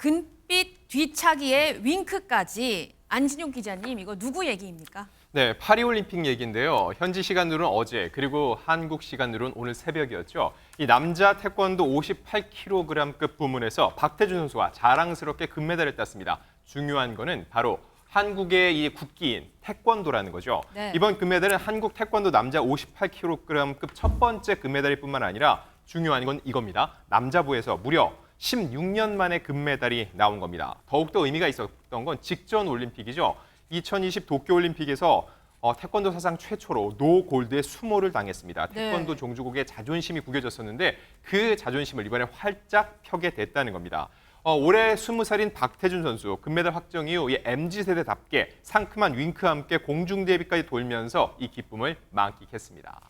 금빛 뒤차기에 윙크까지. 안진용 기자님, 이거 누구 얘기입니까? 네, 파리올림픽 얘기인데요. 현지 시간으로는 어제, 그리고 한국 시간으로는 오늘 새벽이었죠. 이 남자 태권도 58kg급 부문에서 박태준 선수가 자랑스럽게 금메달을 땄습니다. 중요한 거는 바로 한국의 이 국기인 태권도라는 거죠. 네. 이번 금메달은 한국 태권도 남자 58kg급 첫 번째 금메달일 뿐만 아니라 중요한 건 이겁니다. 남자부에서 무려 16년 만에 금메달이 나온 겁니다. 더욱더 의미가 있었던 건 직전 올림픽이죠. 2020 도쿄올림픽에서 태권도 사상 최초로 노 골드의 수모를 당했습니다. 태권도 네. 종주국의 자존심이 구겨졌었는데 그 자존심을 이번에 활짝 펴게 됐다는 겁니다. 올해 20살인 박태준 선수 금메달 확정 이후 이 MZ세대답게 상큼한 윙크와 함께 공중제비까지 돌면서 이 기쁨을 만끽했습니다.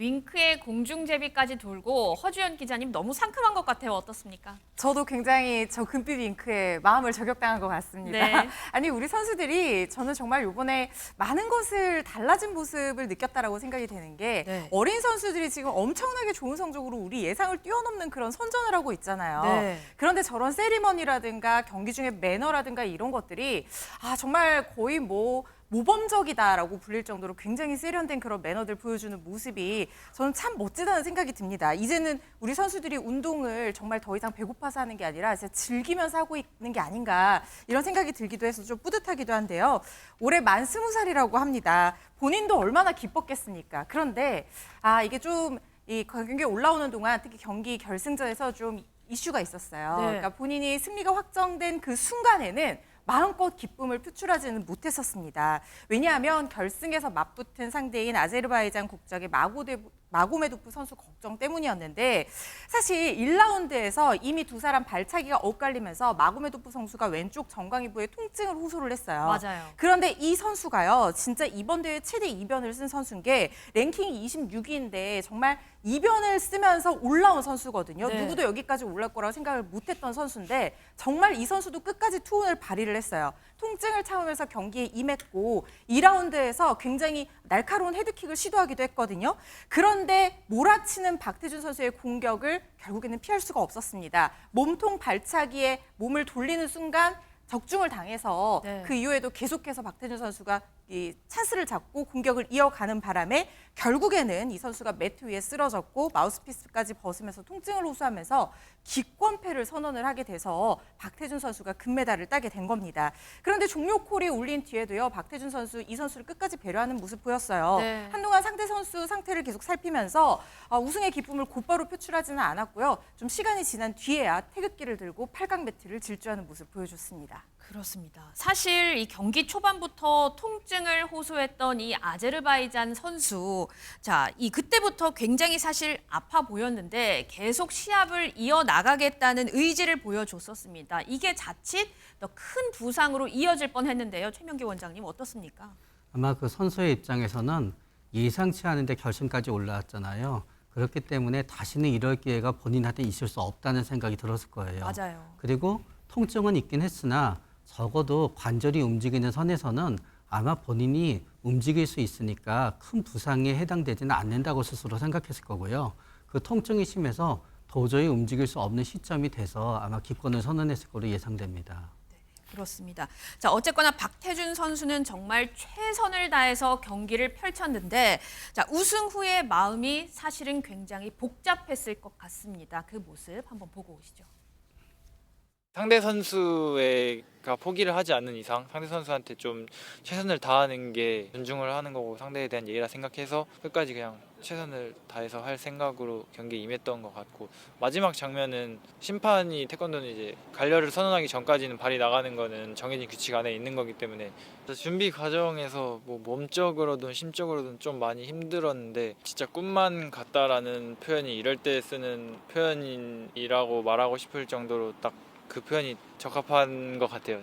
윙크에 공중제비까지 돌고 허주연 기자님 너무 상큼한 것 같아요. 어떻습니까? 저도 굉장히 저 금빛 윙크에 마음을 저격당한 것 같습니다. 네. 아니 우리 선수들이 저는 정말 이번에 많은 것을 달라진 모습을 느꼈다라고 생각이 되는 게 네. 어린 선수들이 지금 엄청나게 좋은 성적으로 우리 예상을 뛰어넘는 그런 선전을 하고 있잖아요. 네. 그런데 저런 세리머니라든가 경기 중에 매너라든가 이런 것들이 정말 거의 모범적이다라고 불릴 정도로 굉장히 세련된 그런 매너들 보여주는 모습이 저는 참 멋지다는 생각이 듭니다. 이제는 우리 선수들이 운동을 정말 더 이상 배고파서 하는 게 아니라 진짜 즐기면서 하고 있는 게 아닌가 이런 생각이 들기도 해서 좀 뿌듯하기도 한데요. 올해 만 20살이라고 합니다. 본인도 얼마나 기뻤겠습니까? 그런데 이게 좀 이 경기에 올라오는 동안 특히 경기 결승전에서 좀 이슈가 있었어요. 네. 그러니까 본인이 승리가 확정된 그 순간에는 마음껏 기쁨을 표출하지는 못했었습니다. 왜냐하면 결승에서 맞붙은 상대인 아제르바이잔 국적의 마고메도프 선수 걱정 때문이었는데 사실 1라운드에서 이미 두 사람 발차기가 엇갈리면서 마고메도프 선수가 왼쪽 정강이부에 통증을 호소를 했어요. 맞아요. 그런데 이 선수가요, 진짜 이번 대회 최대 이변을 쓴 선수인 게 랭킹이 26위인데 정말 이변을 쓰면서 올라온 선수거든요. 네. 누구도 여기까지 올라올 거라고 생각을 못했던 선수인데 정말 이 선수도 끝까지 투혼을 발휘를 했어요. 통증을 참으면서 경기에 임했고 2라운드에서 굉장히 날카로운 헤드킥을 시도하기도 했거든요. 그런데 몰아치는 박태준 선수의 공격을 결국에는 피할 수가 없었습니다. 몸통 발차기에 몸을 돌리는 순간 적중을 당해서 네. 그 이후에도 계속해서 박태준 선수가 이 찬스를 잡고 공격을 이어가는 바람에 결국에는 이 선수가 매트 위에 쓰러졌고 마우스피스까지 벗으면서 통증을 호소하면서 기권패를 선언을 하게 돼서 박태준 선수가 금메달을 따게 된 겁니다. 그런데 종료콜이 울린 뒤에도요, 박태준 선수 이 선수를 끝까지 배려하는 모습 보였어요. 네. 한동안 상대 선수 상태를 계속 살피면서 우승의 기쁨을 곧바로 표출하지는 않았고요. 좀 시간이 지난 뒤에야 태극기를 들고 8강 매트를 질주하는 모습 보여줬습니다. 그렇습니다. 사실 이 경기 초반부터 통증을 호소했던 이 아제르바이잔 선수, 그때부터 굉장히 사실 아파 보였는데 계속 시합을 이어 나가겠다는 의지를 보여줬었습니다. 이게 자칫 더 큰 부상으로 이어질 뻔했는데요. 최명기 원장님 어떻습니까? 아마 그 선수의 입장에서는 예상치 않은데 결승까지 올라왔잖아요. 그렇기 때문에 다시는 이럴 기회가 본인한테 있을 수 없다는 생각이 들었을 거예요. 맞아요. 그리고 통증은 있긴 했으나 적어도 관절이 움직이는 선에서는 아마 본인이 움직일 수 있으니까 큰 부상에 해당되지는 않는다고 스스로 생각했을 거고요. 그 통증이 심해서 도저히 움직일 수 없는 시점이 돼서 아마 기권을 선언했을 거로 예상됩니다. 그렇습니다. 자, 어쨌거나 박태준 선수는 정말 최선을 다해서 경기를 펼쳤는데, 우승 후의 마음이 사실은 굉장히 복잡했을 것 같습니다. 그 모습 한번 보고 오시죠. 상대 선수가 포기를 하지 않는 이상 상대 선수한테 좀 최선을 다하는 게 존중을 하는 거고 상대에 대한 예의라 생각해서 끝까지 그냥 최선을 다해서 할 생각으로 경기에 임했던 것 같고, 마지막 장면은 심판이 태권도는 이제 갈려를 선언하기 전까지는 발이 나가는 거는 정해진 규칙 안에 있는 거기 때문에 준비 과정에서 몸적으로든 심적으로든 좀 많이 힘들었는데 진짜 꿈만 같다라는 표현이 이럴 때 쓰는 표현이라고 말하고 싶을 정도로 딱 그 표현이 적합한 것 같아요.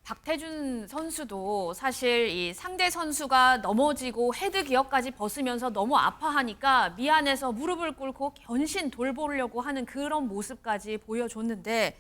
박태준 선수도 사실 이 상대 선수가 넘어지고 헤드 기어까지 벗으면서 너무 아파하니까 미안해서 무릎을 꿇고 견신 돌보려고 하는 그런 모습까지 보여줬는데,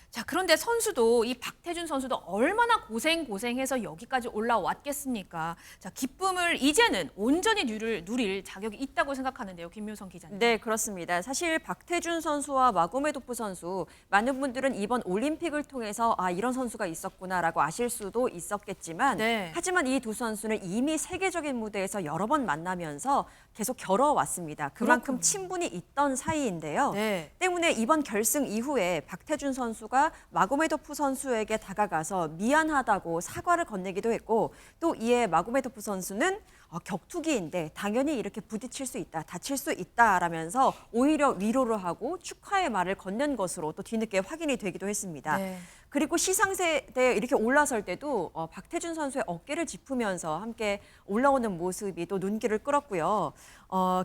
자, 그런데 선수도 이 박태준 선수도 얼마나 고생해서 여기까지 올라왔겠습니까? 자, 기쁨을 이제는 온전히 누릴 자격이 있다고 생각하는데요. 김묘성 기자님. 네, 그렇습니다. 사실 박태준 선수와 마고메도프 선수 많은 분들은 이번 올림픽을 통해서 이런 선수가 있었구나라고 아실 수도 있었겠지만 네. 하지만 이 두 선수는 이미 세계적인 무대에서 여러 번 만나면서 계속 겨뤄왔습니다. 그만큼 그렇군요. 친분이 있던 사이인데요. 네. 때문에 이번 결승 이후에 박태준 선수가 마고메도프 선수에게 다가가서 미안하다고 사과를 건네기도 했고 또 이에 마고메도프 선수는 격투기인데 당연히 이렇게 부딪힐 수 있다, 다칠 수 있다라면서 오히려 위로를 하고 축하의 말을 건넨 것으로 또 뒤늦게 확인이 되기도 했습니다. 네. 그리고 시상대에 이렇게 올라설 때도 박태준 선수의 어깨를 짚으면서 함께 올라오는 모습이 또 눈길을 끌었고요.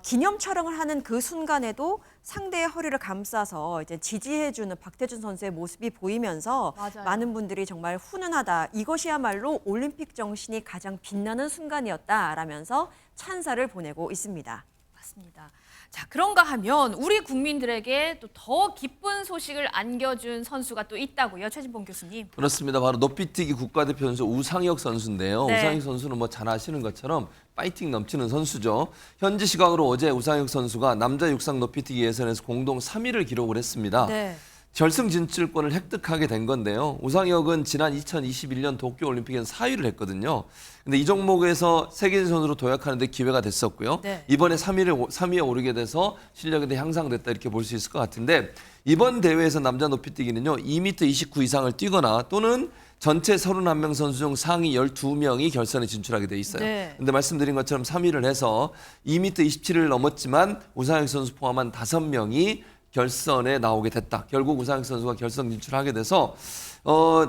기념 촬영을 하는 그 순간에도 상대의 허리를 감싸서 이제 지지해주는 박태준 선수의 모습이 보이면서 맞아요. 많은 분들이 정말 훈훈하다. 이것이야말로 올림픽 정신이 가장 빛나는 순간이었다라면서 찬사를 보내고 있습니다. 맞습니다. 자, 그런가 하면 우리 국민들에게 또 더 기쁜 소식을 안겨준 선수가 또 있다고요. 최진봉 교수님. 그렇습니다. 바로 높이뛰기 국가대표 선수 우상혁 선수인데요. 네. 우상혁 선수는 뭐 잘 아시는 것처럼 파이팅 넘치는 선수죠. 현지 시각으로 어제 우상혁 선수가 남자 육상 높이뛰기 예선에서 공동 3위를 기록을 했습니다. 네. 결승 진출권을 획득하게 된 건데요. 우상혁은 지난 2021년 도쿄올림픽에서 4위를 했거든요. 근데 이 종목에서 세계인 선수로 도약하는 데 기회가 됐었고요. 네. 이번에 3위에 오르게 돼서 실력이 더 향상됐다 이렇게 볼 수 있을 것 같은데 이번 대회에서 남자 높이뛰기는요. 2m 29 이상을 뛰거나 또는 전체 31명 선수 중 상위 12명이 결선에 진출하게 돼 있어요. 네. 근데 말씀드린 것처럼 3위를 해서 2m 27을 넘었지만 우상혁 선수 포함한 5명이 결선에 나오게 됐다. 결국 우상혁 선수가 결선 진출하게 돼서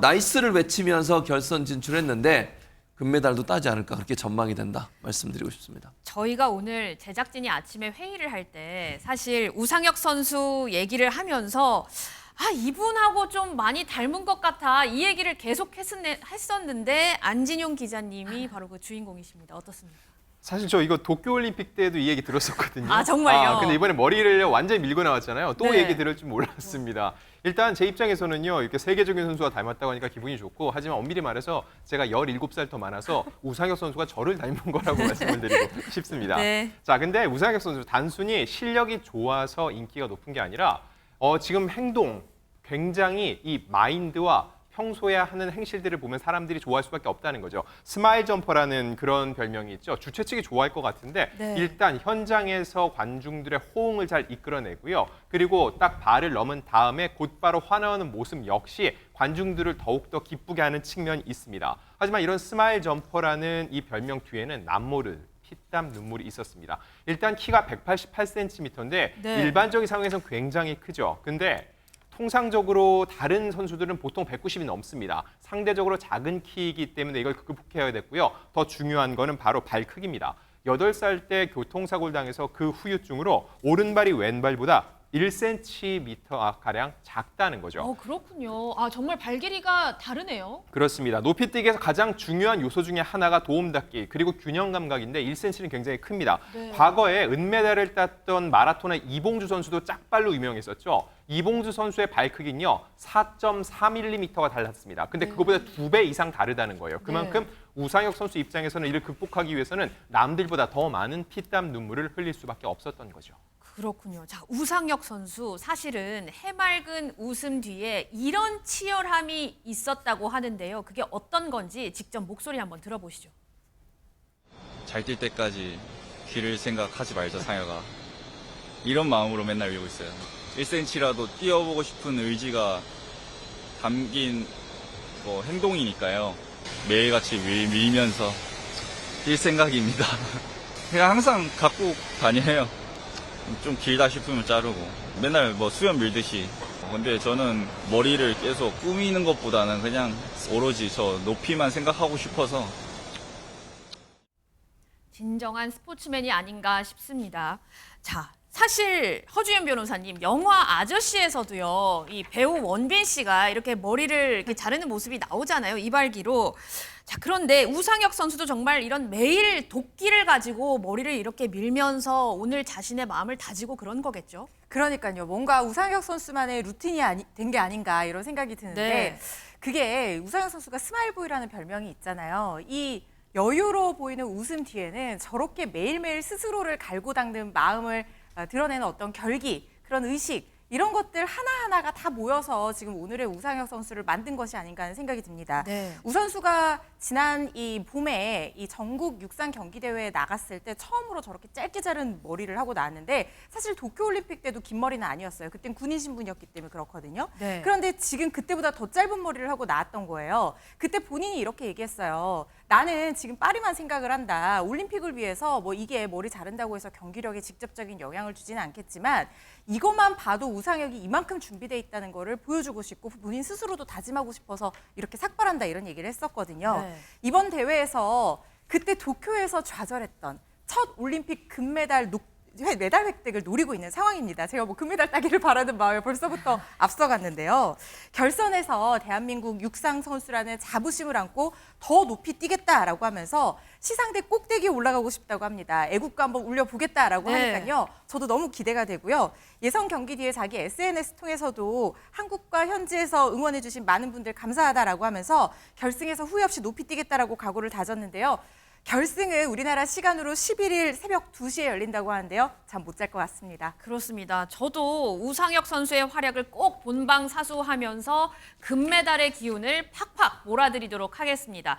나이스를 외치면서 결선 진출했는데 금메달도 따지 않을까 그렇게 전망이 된다 말씀드리고 싶습니다. 저희가 오늘 제작진이 아침에 회의를 할 때 사실 우상혁 선수 얘기를 하면서 이분하고 좀 많이 닮은 것 같아 이 얘기를 계속 했었는데 안진용 기자님이 바로 그 주인공이십니다. 어떻습니까? 사실 저 이거 도쿄올림픽 때도 이 얘기 들었었거든요. 아, 정말요? 근데 이번에 머리를 완전히 밀고 나왔잖아요. 또 네. 얘기 들을 줄 몰랐습니다. 일단 제 입장에서는요. 이렇게 세계적인 선수가 닮았다고 하니까 기분이 좋고 하지만 엄밀히 말해서 제가 17살 더 많아서 우상혁 선수가 저를 닮은 거라고 말씀을 드리고 싶습니다. 네. 자, 근데 우상혁 선수 단순히 실력이 좋아서 인기가 높은 게 아니라 지금 행동 굉장히 이 마인드와 평소에 하는 행실들을 보면 사람들이 좋아할 수밖에 없다는 거죠. 스마일 점퍼라는 그런 별명이 있죠. 주최 측이 좋아할 것 같은데 네. 일단 현장에서 관중들의 호응을 잘 이끌어내고요. 그리고 딱 발을 넘은 다음에 곧바로 환호하는 모습 역시 관중들을 더욱더 기쁘게 하는 측면이 있습니다. 하지만 이런 스마일 점퍼라는 이 별명 뒤에는 남모르 피땀 눈물이 있었습니다. 일단 키가 188cm인데 네. 일반적인 상황에서는 굉장히 크죠. 근데 통상적으로 다른 선수들은 보통 190이 넘습니다. 상대적으로 작은 키이기 때문에 이걸 극복해야 됐고요. 더 중요한 거는 바로 발 크기입니다. 8살 때 교통사고를 당해서 그 후유증으로 오른발이 왼발보다 1cm 가량 작다는 거죠. 그렇군요. 정말 발 길이가 다르네요. 그렇습니다. 높이뛰기에서 가장 중요한 요소 중에 하나가 도움닫기 그리고 균형 감각인데 1cm는 굉장히 큽니다. 네. 과거에 은메달을 땄던 마라토너 이봉주 선수도 짝발로 유명했었죠. 이봉주 선수의 발 크기는요 4.4mm가 달랐습니다. 근데 그거보다 2배 이상 다르다는 거예요. 그만큼 우상혁 선수 입장에서는 이를 극복하기 위해서는 남들보다 더 많은 피땀 눈물을 흘릴 수밖에 없었던 거죠. 그렇군요. 자, 우상혁 선수 사실은 해맑은 웃음 뒤에 이런 치열함이 있었다고 하는데요. 그게 어떤 건지 직접 목소리 한번 들어보시죠. 잘 뛸 때까지 뒤를 생각하지 말자 상혁아. 이런 마음으로 맨날 밀고 있어요. 1cm라도 뛰어보고 싶은 의지가 담긴 행동이니까요. 매일같이 밀면서 뛸 생각입니다. 그냥 항상 갖고 다녀요. 좀 길다 싶으면 자르고 맨날 수염 밀듯이. 근데 저는 머리를 계속 꾸미는 것보다는 그냥 오로지 저 높이만 생각하고 싶어서. 진정한 스포츠맨이 아닌가 싶습니다. 자, 사실 허주연 변호사님 영화 아저씨에서도요 이 배우 원빈 씨가 이렇게 머리를 이렇게 자르는 모습이 나오잖아요, 이발기로. 자, 그런데 우상혁 선수도 정말 이런 매일 도끼를 가지고 머리를 이렇게 밀면서 오늘 자신의 마음을 다지고 그런 거겠죠? 그러니까요. 뭔가 우상혁 선수만의 루틴이 된 게 아닌가 이런 생각이 드는데 네. 그게 우상혁 선수가 스마일보이라는 별명이 있잖아요. 이 여유로워 보이는 웃음 뒤에는 저렇게 매일매일 스스로를 갈고 닦는 마음을 드러내는 어떤 결기, 그런 의식, 이런 것들 하나하나가 다 모여서 지금 오늘의 우상혁 선수를 만든 것이 아닌가 하는 생각이 듭니다. 네. 우 선수가 지난 이 봄에 이 전국 육상 경기 대회에 나갔을 때 처음으로 저렇게 짧게 자른 머리를 하고 나왔는데 사실 도쿄올림픽 때도 긴 머리는 아니었어요. 그땐 군인 신분이었기 때문에 그렇거든요. 네. 그런데 지금 그때보다 더 짧은 머리를 하고 나왔던 거예요. 그때 본인이 이렇게 얘기했어요. 나는 지금 파리만 생각을 한다. 올림픽을 위해서 뭐 이게 머리 자른다고 해서 경기력에 직접적인 영향을 주지는 않겠지만 이것만 봐도 우상혁이 이만큼 준비돼 있다는 거를 보여주고 싶고 본인 스스로도 다짐하고 싶어서 이렇게 삭발한다 이런 얘기를 했었거든요. 네. 이번 대회에서 그때 도쿄에서 좌절했던 첫 올림픽 금메달 메달 획득을 노리고 있는 상황입니다. 제가 뭐 금메달 따기를 바라는 마음에 벌써부터 앞서갔는데요. 결선에서 대한민국 육상 선수라는 자부심을 안고 더 높이 뛰겠다라고 하면서 시상대 꼭대기에 올라가고 싶다고 합니다. 애국가 한번 울려보겠다라고 네. 하니까요. 저도 너무 기대가 되고요. 예선 경기 뒤에 자기 SNS 통해서도 한국과 현지에서 응원해 주신 많은 분들 감사하다라고 하면서 결승에서 후회 없이 높이 뛰겠다라고 각오를 다졌는데요. 결승은 우리나라 시간으로 11일 새벽 2시에 열린다고 하는데요. 잠 못 잘 것 같습니다. 그렇습니다. 저도 우상혁 선수의 활약을 꼭 본방사수하면서 금메달의 기운을 팍팍 몰아드리도록 하겠습니다.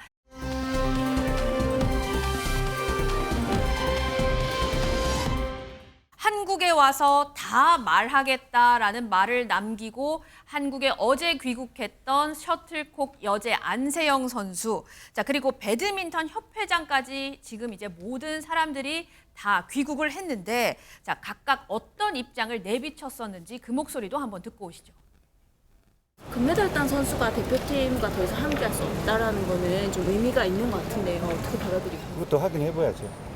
한국에 와서 다 말하겠다라는 말을 남기고 한국에 어제 귀국했던 셔틀콕 여제 안세영 선수, 자 그리고 배드민턴 협회장까지 지금 이제 모든 사람들이 다 귀국을 했는데 자 각각 어떤 입장을 내비쳤었는지 그 목소리도 한번 듣고 오시죠. 금메달 딴 선수가 대표팀과 더 이상 함께할 수 없다라는 거는 좀 의미가 있는 것 같은데요. 어떻게 받아들이세요? 그것도 확인해봐야죠.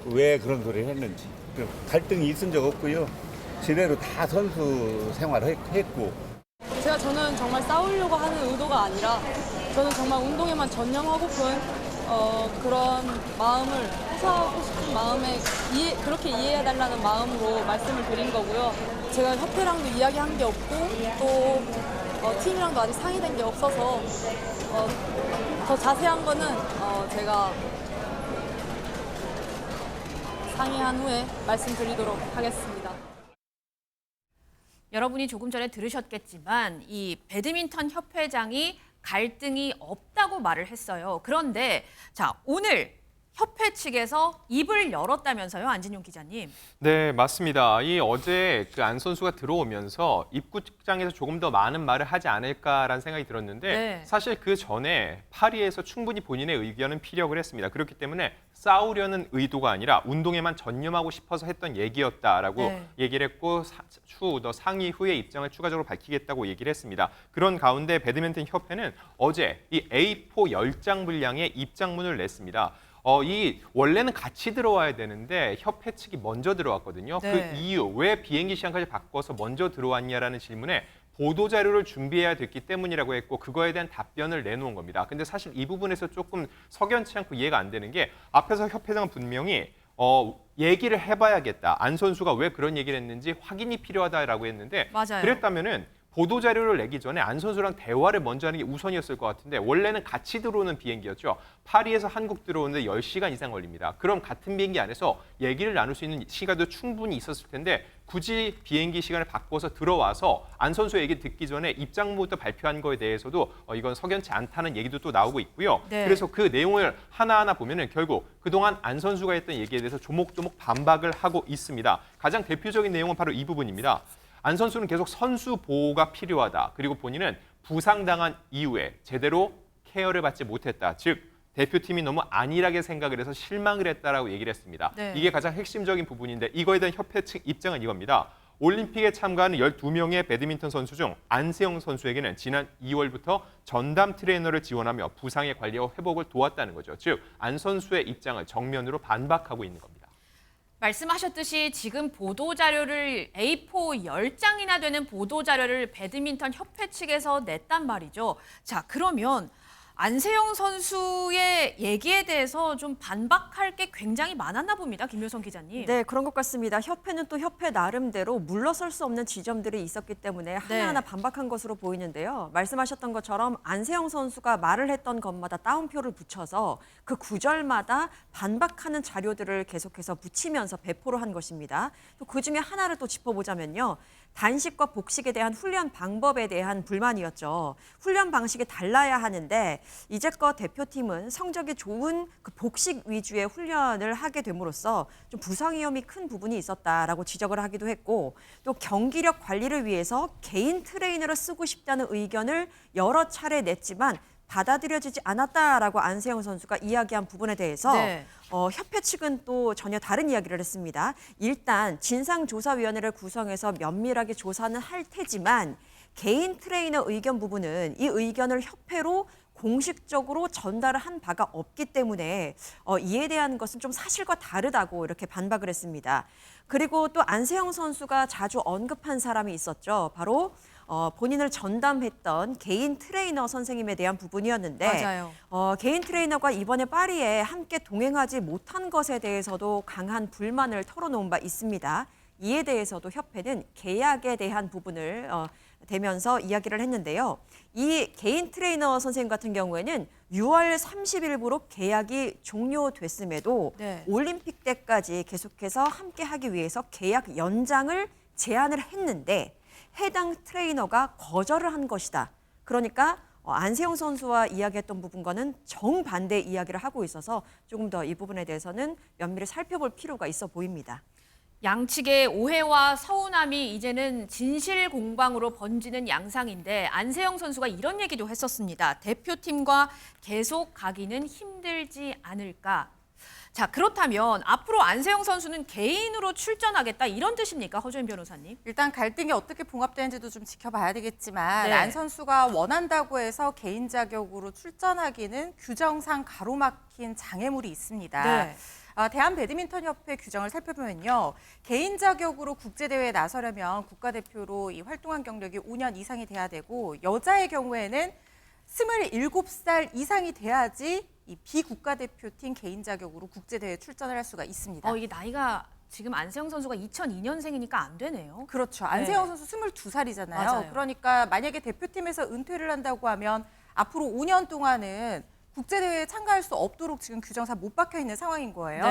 왜 그런 소리를 했는지. 갈등이 있은 적 없고요. 제대로 다 선수 생활을 했고. 저는 정말 싸우려고 하는 의도가 아니라 저는 정말 운동에만 전념하고픈 그런 마음을 행사하고 싶은 마음에 그렇게 이해해달라는 마음으로 말씀을 드린 거고요. 제가 협회랑도 이야기한 게 없고 또 팀이랑도 아직 상의된 게 없어서 더 자세한 거는 제가 상의한 후에 말씀드리도록 하겠습니다. 여러분이 조금 전에 들으셨겠지만 이 배드민턴 협회장이 갈등이 없다고 말을 했어요. 그런데 자 오늘 협회 측에서 입을 열었다면서요, 안진용 기자님? 네, 맞습니다. 이 어제 그 안 선수가 들어오면서 입구장에서 조금 더 많은 말을 하지 않을까라는 생각이 들었는데 네. 사실 그 전에 파리에서 충분히 본인의 의견은 피력을 했습니다. 그렇기 때문에 싸우려는 의도가 아니라 운동에만 전념하고 싶어서 했던 얘기였다라고 네. 얘기를 했고 추후 더 상의 후에 입장을 추가적으로 밝히겠다고 얘기를 했습니다. 그런 가운데 배드민턴 협회는 어제 이 A4 10장 분량의 입장문을 냈습니다. 이 원래는 같이 들어와야 되는데 협회 측이 먼저 들어왔거든요. 네. 그 이유, 왜 비행기 시간까지 바꿔서 먼저 들어왔냐라는 질문에 보도 자료를 준비해야 됐기 때문이라고 했고 그거에 대한 답변을 내놓은 겁니다. 근데 사실 이 부분에서 조금 석연치 않고 이해가 안 되는 게 앞에서 협회장은 분명히 얘기를 해봐야겠다. 안 선수가 왜 그런 얘기를 했는지 확인이 필요하다라고 했는데 맞아요. 그랬다면은 보도 자료를 내기 전에 안 선수랑 대화를 먼저 하는 게 우선이었을 것 같은데 원래는 같이 들어오는 비행기였죠. 파리에서 한국 들어오는데 10시간 이상 걸립니다. 그럼 같은 비행기 안에서 얘기를 나눌 수 있는 시간도 충분히 있었을 텐데 굳이 비행기 시간을 바꿔서 들어와서 안 선수의 얘기 듣기 전에 입장문부터 발표한 거에 대해서도 이건 석연치 않다는 얘기도 또 나오고 있고요. 네. 그래서 그 내용을 하나하나 보면은 결국 그동안 안 선수가 했던 얘기에 대해서 조목조목 반박을 하고 있습니다. 가장 대표적인 내용은 바로 이 부분입니다. 안 선수는 계속 선수 보호가 필요하다. 그리고 본인은 부상당한 이후에 제대로 케어를 받지 못했다. 즉 대표팀이 너무 안일하게 생각을 해서 실망을 했다라고 얘기를 했습니다. 네. 이게 가장 핵심적인 부분인데 이거에 대한 협회 측 입장은 이겁니다. 올림픽에 참가하는 12명의 배드민턴 선수 중 안세영 선수에게는 지난 2월부터 전담 트레이너를 지원하며 부상의 관리와 회복을 도왔다는 거죠. 즉 안 선수의 입장을 정면으로 반박하고 있는 겁니다. 말씀하셨듯이 지금 보도자료를 A4 10장이나 되는 보도자료를 배드민턴 협회 측에서 냈단 말이죠. 자, 그러면 안세영 선수의 얘기에 대해서 좀 반박할 게 굉장히 많았나 봅니다. 김효성 기자님. 네, 그런 것 같습니다. 협회는 또 협회 나름대로 물러설 수 없는 지점들이 있었기 때문에 하나하나 반박한 것으로 보이는데요. 말씀하셨던 것처럼 안세영 선수가 말을 했던 것마다 따옴표를 붙여서 그 구절마다 반박하는 자료들을 계속해서 붙이면서 배포를 한 것입니다. 또 그중에 하나를 또 짚어보자면요. 단식과 복식에 대한 훈련 방법에 대한 불만이었죠. 훈련 방식이 달라야 하는데 이제껏 대표팀은 성적이 좋은 그 복식 위주의 훈련을 하게 됨으로써 좀 부상 위험이 큰 부분이 있었다라고 지적을 하기도 했고 또 경기력 관리를 위해서 개인 트레이너를 쓰고 싶다는 의견을 여러 차례 냈지만 받아들여지지 않았다라고 안세영 선수가 이야기한 부분에 대해서 협회 측은 또 전혀 다른 이야기를 했습니다. 일단 진상조사위원회를 구성해서 면밀하게 조사는 할 테지만 개인 트레이너 의견 부분은 이 의견을 협회로 공식적으로 전달을 한 바가 없기 때문에 이에 대한 것은 좀 사실과 다르다고 이렇게 반박을 했습니다. 그리고 또 안세영 선수가 자주 언급한 사람이 있었죠. 바로 본인을 전담했던 개인 트레이너 선생님에 대한 부분이었는데 맞아요. 개인 트레이너가 이번에 파리에 함께 동행하지 못한 것에 대해서도 강한 불만을 털어놓은 바 있습니다. 이에 대해서도 협회는 계약에 대한 부분을 대면서 이야기를 했는데요. 이 개인 트레이너 선생님 같은 경우에는 6월 30일부로 계약이 종료됐음에도 올림픽 때까지 계속해서 함께하기 위해서 계약 연장을 제안을 했는데 해당 트레이너가 거절을 한 것이다. 그러니까 안세영 선수와 이야기했던 부분과는 정반대 이야기를 하고 있어서 조금 더 이 부분에 대해서는 면밀히 살펴볼 필요가 있어 보입니다. 양측의 오해와 서운함이 이제는 진실 공방으로 번지는 양상인데 안세영 선수가 이런 얘기도 했었습니다. 대표팀과 계속 가기는 힘들지 않을까. 자, 그렇다면 앞으로 안세영 선수는 개인으로 출전하겠다 이런 뜻입니까? 허주인 변호사님. 일단 갈등이 어떻게 봉합되는지도 좀 지켜봐야 되겠지만 안 선수가 원한다고 해서 개인 자격으로 출전하기는 규정상 가로막힌 장애물이 있습니다. 대한배드민턴협회 규정을 살펴보면요. 개인 자격으로 국제대회에 나서려면 국가대표로 이 활동한 경력이 5년 이상이 돼야 되고 여자의 경우에는 27살 이상이 돼야지 이 비국가대표팀 개인 자격으로 국제대회에 출전을 할 수가 있습니다. 이게 나이가 지금 안세영 선수가 2002년생이니까 안 되네요. 그렇죠. 안세영 선수 22살이잖아요. 맞아요. 그러니까 만약에 대표팀에서 은퇴를 한다고 하면 앞으로 5년 동안은 국제대회에 참가할 수 없도록 지금 규정상 못 박혀 있는 상황인 거예요.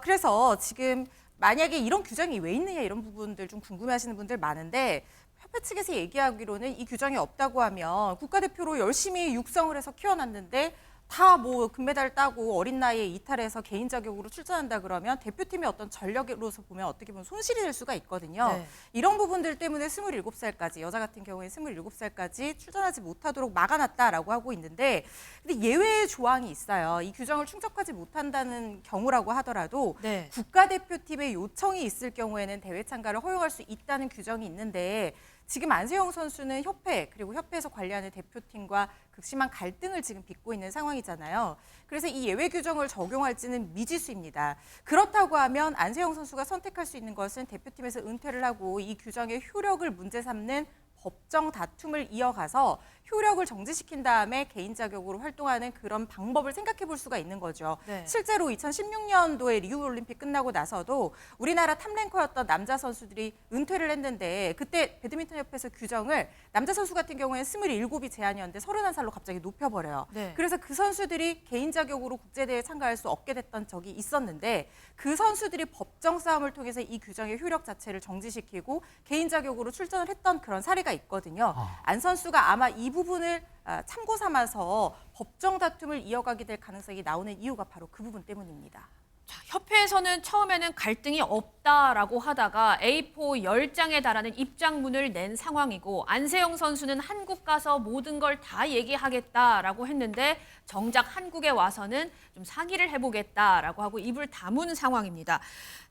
그래서 지금 만약에 이런 규정이 왜 있느냐 이런 부분들 좀 궁금해하시는 분들 많은데 협회 측에서 얘기하기로는 이 규정이 없다고 하면 국가대표로 열심히 육성을 해서 키워놨는데 다 뭐 금메달 따고 어린 나이에 이탈해서 개인 자격으로 출전한다 그러면 대표팀의 어떤 전력으로서 보면 어떻게 보면 손실이 될 수가 있거든요. 이런 부분들 때문에 27살까지 여자 같은 경우에 27살까지 출전하지 못하도록 막아놨다라고 하고 있는데 근데 예외의 조항이 있어요. 이 규정을 충족하지 못한다는 경우라고 하더라도 국가대표팀의 요청이 있을 경우에는 대회 참가를 허용할 수 있다는 규정이 있는데 지금 안세영 선수는 협회 그리고 협회에서 관리하는 대표팀과 극심한 갈등을 지금 빚고 있는 상황이잖아요. 그래서 이 예외 규정을 적용할지는 미지수입니다. 그렇다고 하면 안세영 선수가 선택할 수 있는 것은 대표팀에서 은퇴를 하고 이 규정의 효력을 문제 삼는 법정 다툼을 이어가서 효력을 정지시킨 다음에 개인 자격으로 활동하는 그런 방법을 생각해 볼 수가 있는 거죠. 실제로 2016년도에 리우올림픽 끝나고 나서도 우리나라 탑랭커였던 남자 선수들이 은퇴를 했는데 그때 배드민턴협회에서 규정을 남자 선수 같은 경우에는 27이 제한이었는데 31살로 갑자기 높여버려요. 그래서 그 선수들이 개인 자격으로 국제대회에 참가할 수 없게 됐던 적이 있었는데 그 선수들이 법정 싸움을 통해서 이 규정의 효력 자체를 정지시키고 개인 자격으로 출전을 했던 그런 사례가 있거든요. 안 선수가 아마 이 부분을 참고 삼아서 법정 다툼을 이어가게 될 가능성이 나오는 이유가 바로 그 부분 때문입니다. 자, 협회에서는 처음에는 갈등이 없다라고 하다가 A4 10장에 달하는 입장문을 낸 상황이고 안세영 선수는 한국 가서 모든 걸 다 얘기하겠다라고 했는데 정작 한국에 와서는 좀 상의를 해보겠다라고 하고 입을 다문 상황입니다.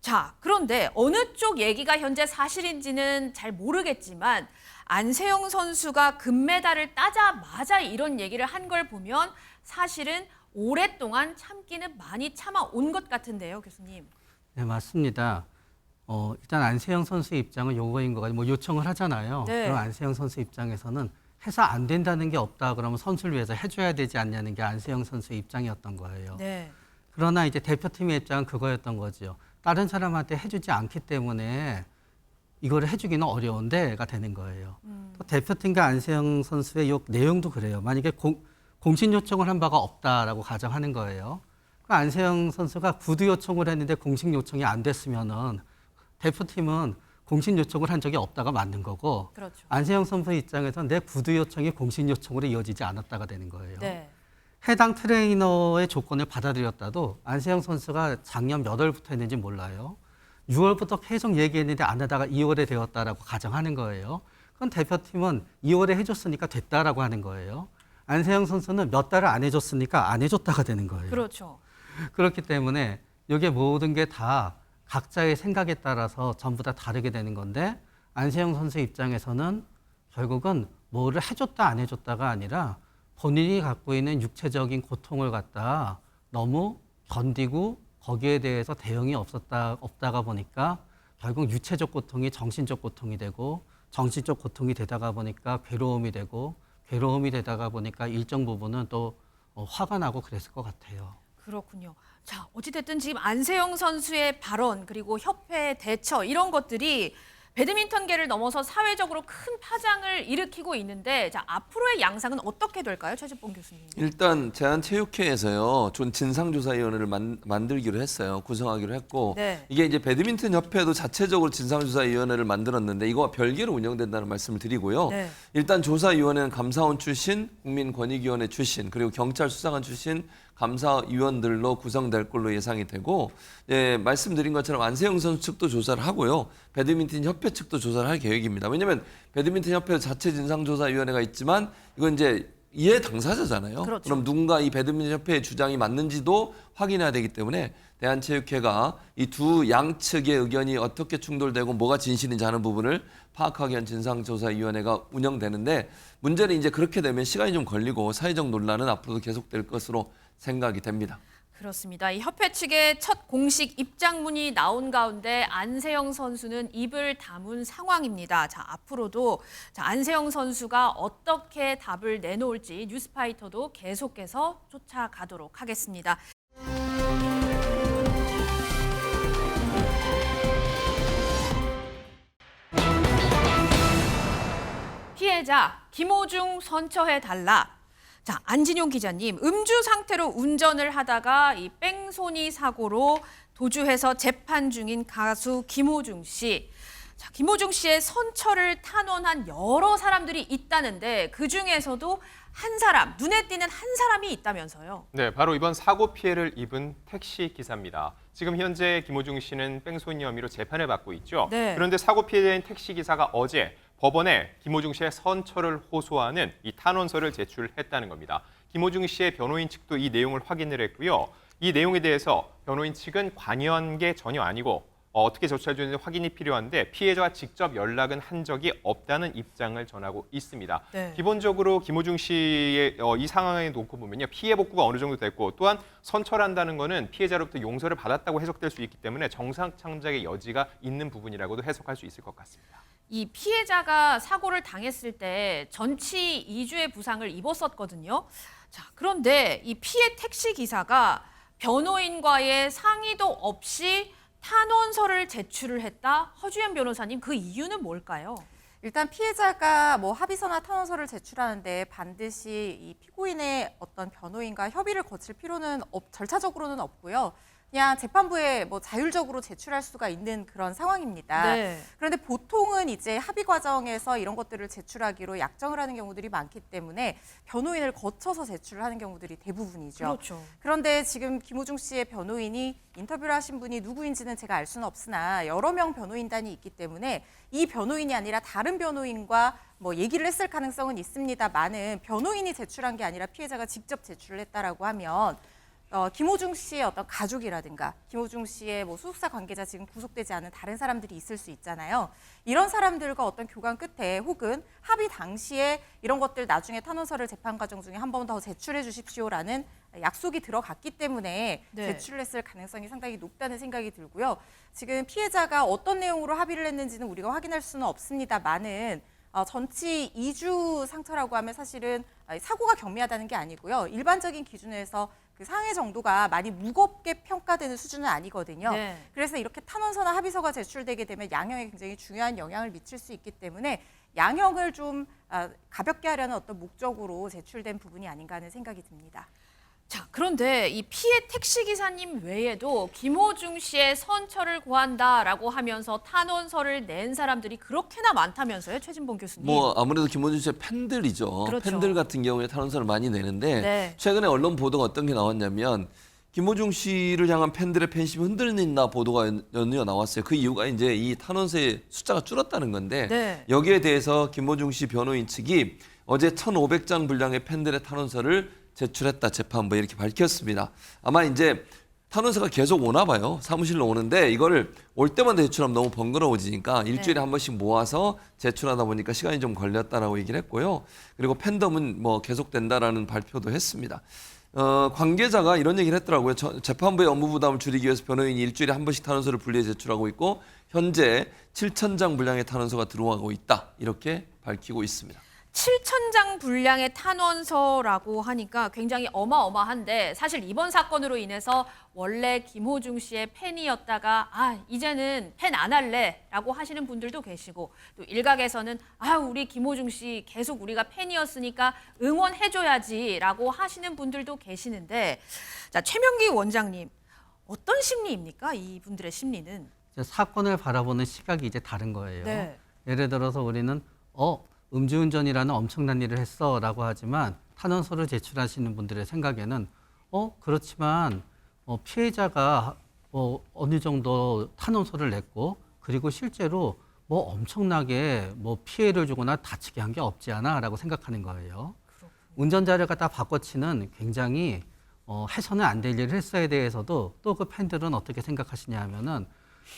자, 그런데 어느 쪽 얘기가 현재 사실인지는 잘 모르겠지만 안세영 선수가 금메달을 따자마자 이런 얘기를 한 걸 보면 사실은 오랫동안 참기는 많이 참아온 것 같은데요, 교수님. 네, 맞습니다. 일단 안세영 선수의 입장은 요거인 것 같아요. 뭐 요청을 하잖아요. 네. 그럼 안세영 선수 입장에서는 해서 안 된다는 게 없다 그러면 선수를 위해서 해줘야 되지 않냐는 게 안세영 선수의 입장이었던 거예요. 네. 그러나 이제 대표팀의 입장은 그거였던 거죠. 다른 사람한테 해주지 않기 때문에 이거를 해주기는 어려운데가 되는 거예요. 또 대표팀과 안세영 선수의 요 내용도 그래요. 만약에 공식 요청을 한 바가 없다라고 가정하는 거예요. 그 안세영 선수가 구두 요청을 했는데 공식 요청이 안 됐으면은 대표팀은 공식 요청을 한 적이 없다가 맞는 거고 그렇죠. 안세영 선수 입장에서는 내 구두 요청이 공식 요청으로 이어지지 않았다가 되는 거예요. 네. 해당 트레이너의 조건을 받아들였다도 안세영 선수가 작년 몇 월부터 했는지 몰라요. 6월부터 계속 얘기했는데 안 하다가 2월에 되었다라고 가정하는 거예요. 그건 대표팀은 2월에 해줬으니까 됐다라고 하는 거예요. 안세영 선수는 몇 달을 안 해줬으니까 안 해줬다가 되는 거예요. 그렇죠. 그렇기 때문에 이게 모든 게 다 각자의 생각에 따라서 전부 다 다르게 되는 건데 안세영 선수 입장에서는 결국은 뭐를 해줬다 안 해줬다가 아니라 본인이 갖고 있는 육체적인 고통을 갖다 너무 견디고 거기에 대해서 대응이 없다가 보니까 결국 유체적 고통이 정신적 고통이 되고 정신적 고통이 되다가 보니까 괴로움이 되고 괴로움이 되다가 보니까 일정 부분은 또 화가 나고 그랬을 것 같아요. 그렇군요. 자, 어찌됐든 지금 안세영 선수의 발언 그리고 협회 대처 이런 것들이 배드민턴계를 넘어서 사회적으로 큰 파장을 일으키고 있는데 자, 앞으로의 양상은 어떻게 될까요? 최재봉 교수님. 일단 제한체육회에서요, 전 진상조사위원회를 만들기로 했어요. 구성하기로 했고 네. 이게 이제 배드민턴 협회도 자체적으로 진상조사위원회를 만들었는데 이거와 별개로 운영된다는 말씀을 드리고요. 네. 일단 조사위원회는 감사원 출신, 국민권익위원회 출신, 그리고 경찰 수사관 출신 감사위원들로 구성될 걸로 예상이 되고 말씀드린 것처럼 안세영 선수 측도 조사를 하고요. 배드민턴 협회 측도 조사를 할 계획입니다. 왜냐하면 배드민턴 협회 자체 진상조사위원회가 있지만 이건 이제 이해 당사자잖아요. 그렇죠. 그럼 누군가 이 배드민턴 협회의 주장이 맞는지도 확인해야 되기 때문에 대한체육회가 이 두 양측의 의견이 어떻게 충돌되고 뭐가 진실인지 하는 부분을 파악하기 위한 진상조사위원회가 운영되는데 문제는 이제 그렇게 되면 시간이 좀 걸리고 사회적 논란은 앞으로도 계속될 것으로 생각이 됩니다. 그렇습니다. 이 협회 측의 첫 공식 입장문이 나온 가운데 안세영 선수는 입을 다문 상황입니다. 자, 앞으로도 안세영 선수가 어떻게 답을 내놓을지 뉴스파이터도 계속해서 쫓아가도록 하겠습니다. 피해자 김호중 선처해달라. 자, 안진용 기자님, 음주 상태로 운전을 하다가 이 뺑소니 사고로 도주해서 재판 중인 가수 김호중 씨. 자, 김호중 씨의 선처를 탄원한 여러 사람들이 있다는데 그 중에서도 한 사람, 눈에 띄는 한 사람이 있다면서요. 네, 바로 이번 사고 피해를 입은 택시 기사입니다. 지금 현재 김호중 씨는 뺑소니 혐의로 재판을 받고 있죠. 네. 그런데 사고 피해자인 택시 기사가 어제 법원에 김호중 씨의 선처를 호소하는 이 탄원서를 제출했다는 겁니다. 김호중 씨의 변호인 측도 이 내용을 확인을 했고요. 이 내용에 대해서 변호인 측은 관여한 게 전혀 아니고 어떻게 조치할 수 있는지 확인이 필요한데 피해자와 직접 연락은 한 적이 없다는 입장을 전하고 있습니다. 네. 기본적으로 김호중 씨의 이 상황에 놓고 보면요. 피해 복구가 어느 정도 됐고 또한 선처를 한다는 거는 피해자로부터 용서를 받았다고 해석될 수 있기 때문에 정상 창작의 여지가 있는 부분이라고도 해석할 수 있을 것 같습니다. 이 피해자가 사고를 당했을 때 전치 2주의 부상을 입었었거든요. 자, 그런데 이 피해 택시 기사가 변호인과의 상의도 없이 탄원서를 제출을 했다. 허주연 변호사님, 그 이유는 뭘까요? 일단 피해자가 뭐 합의서나 탄원서를 제출하는데 반드시 이 피고인의 어떤 변호인과 협의를 거칠 필요는 절차적으로는 없고요. 그냥 재판부에 뭐 자율적으로 제출할 수가 있는 그런 상황입니다. 네. 그런데 보통은 이제 합의 과정에서 이런 것들을 제출하기로 약정을 하는 경우들이 많기 때문에 변호인을 거쳐서 제출을 하는 경우들이 대부분이죠. 그렇죠. 그런데 지금 김호중 씨의 변호인이 인터뷰를 하신 분이 누구인지는 제가 알 수는 없으나 여러 명 변호인단이 있기 때문에 이 변호인이 아니라 다른 변호인과 뭐 얘기를 했을 가능성은 있습니다만은 변호인이 제출한 게 아니라 피해자가 직접 제출을 했다라고 하면 김호중 씨의 어떤 가족이라든가 김호중 씨의 뭐 소속사 관계자 지금 구속되지 않은 다른 사람들이 있을 수 있잖아요. 이런 사람들과 어떤 교감 끝에 혹은 합의 당시에 이런 것들 나중에 탄원서를 재판 과정 중에 한 번 더 제출해 주십시오라는 약속이 들어갔기 때문에 네. 제출을 했을 가능성이 상당히 높다는 생각이 들고요. 지금 피해자가 어떤 내용으로 합의를 했는지는 우리가 확인할 수는 없습니다만은 전치 2주 상처라고 하면 사실은 사고가 경미하다는 게 아니고요. 일반적인 기준에서 그 상해 정도가 많이 무겁게 평가되는 수준은 아니거든요. 네. 그래서 이렇게 탄원서나 합의서가 제출되게 되면 양형에 굉장히 중요한 영향을 미칠 수 있기 때문에 양형을 좀 가볍게 하려는 어떤 목적으로 제출된 부분이 아닌가 하는 생각이 듭니다. 자, 그런데 이 피해 택시기사님 외에도 김호중 씨의 선처를 구한다라고 하면서 탄원서를 낸 사람들이 그렇게나 많다면서요, 최진봉 교수님? 뭐 아무래도 김호중 씨의 팬들이죠. 그렇죠. 팬들 같은 경우에 탄원서를 많이 내는데 네. 최근에 언론 보도가 어떤 게 나왔냐면 김호중 씨를 향한 팬들의 팬심이 흔들린다 보도가 연이어 나왔어요. 그 이유가 이제 이 탄원서의 숫자가 줄었다는 건데 네. 여기에 대해서 김호중 씨 변호인 측이 어제 1,500장 분량의 팬들의 탄원서를 제출했다 재판부에 이렇게 밝혔습니다. 아마 이제 탄원서가 계속 오나 봐요. 사무실로 오는데 이거를 올 때마다 제출하면 너무 번거로워지니까 일주일에 한 번씩 모아서 제출하다 보니까 시간이 좀 걸렸다라고 얘기를 했고요. 그리고 팬덤은 뭐 계속된다라는 발표도 했습니다. 관계자가 이런 얘기를 했더라고요. 재판부의 업무 부담을 줄이기 위해서 변호인이 일주일에 한 번씩 탄원서를 분리해 제출하고 있고 현재 7,000장 분량의 탄원서가 들어가고 있다. 이렇게 밝히고 있습니다. 7,000장 분량의 탄원서라고 하니까 굉장히 어마어마한데 사실 이번 사건으로 인해서 원래 김호중 씨의 팬이었다가 이제는 팬 안 할래라고 하시는 분들도 계시고 또 일각에서는 우리 김호중 씨 계속 우리가 팬이었으니까 응원해줘야지라고 하시는 분들도 계시는데 자, 최명기 원장님 어떤 심리입니까? 이분들의 심리는? 이제 사건을 바라보는 시각이 이제 다른 거예요. 네. 예를 들어서 우리는 음주운전이라는 엄청난 일을 했어라고 하지만 탄원서를 제출하시는 분들의 생각에는 그렇지만 피해자가 어느 정도 탄원서를 냈고 그리고 실제로 뭐 엄청나게 뭐 피해를 주거나 다치게 한 게 없지 않아라고 생각하는 거예요. 운전자를 갖다 바꿔치는 굉장히 해서는 안 될 일을 했어에 대해서도 또 그 팬들은 어떻게 생각하시냐 하면은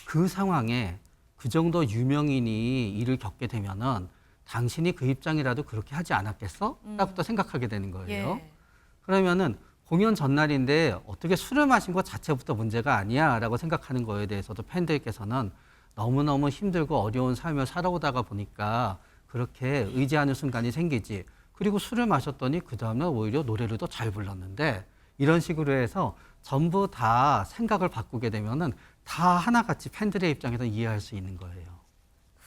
그 상황에 그 정도 유명인이 일을 겪게 되면은 당신이 그 입장이라도 그렇게 하지 않았겠어? 라고 또 생각하게 되는 거예요. 예. 그러면은 공연 전날인데 어떻게 술을 마신 것 자체부터 문제가 아니야 라고 생각하는 거에 대해서도 팬들께서는 너무너무 힘들고 어려운 삶을 살아오다가 보니까 그렇게 의지하는 순간이 생기지. 그리고 술을 마셨더니 그 다음날 오히려 노래를 더 잘 불렀는데 이런 식으로 해서 전부 다 생각을 바꾸게 되면은 다 하나같이 팬들의 입장에서 이해할 수 있는 거예요.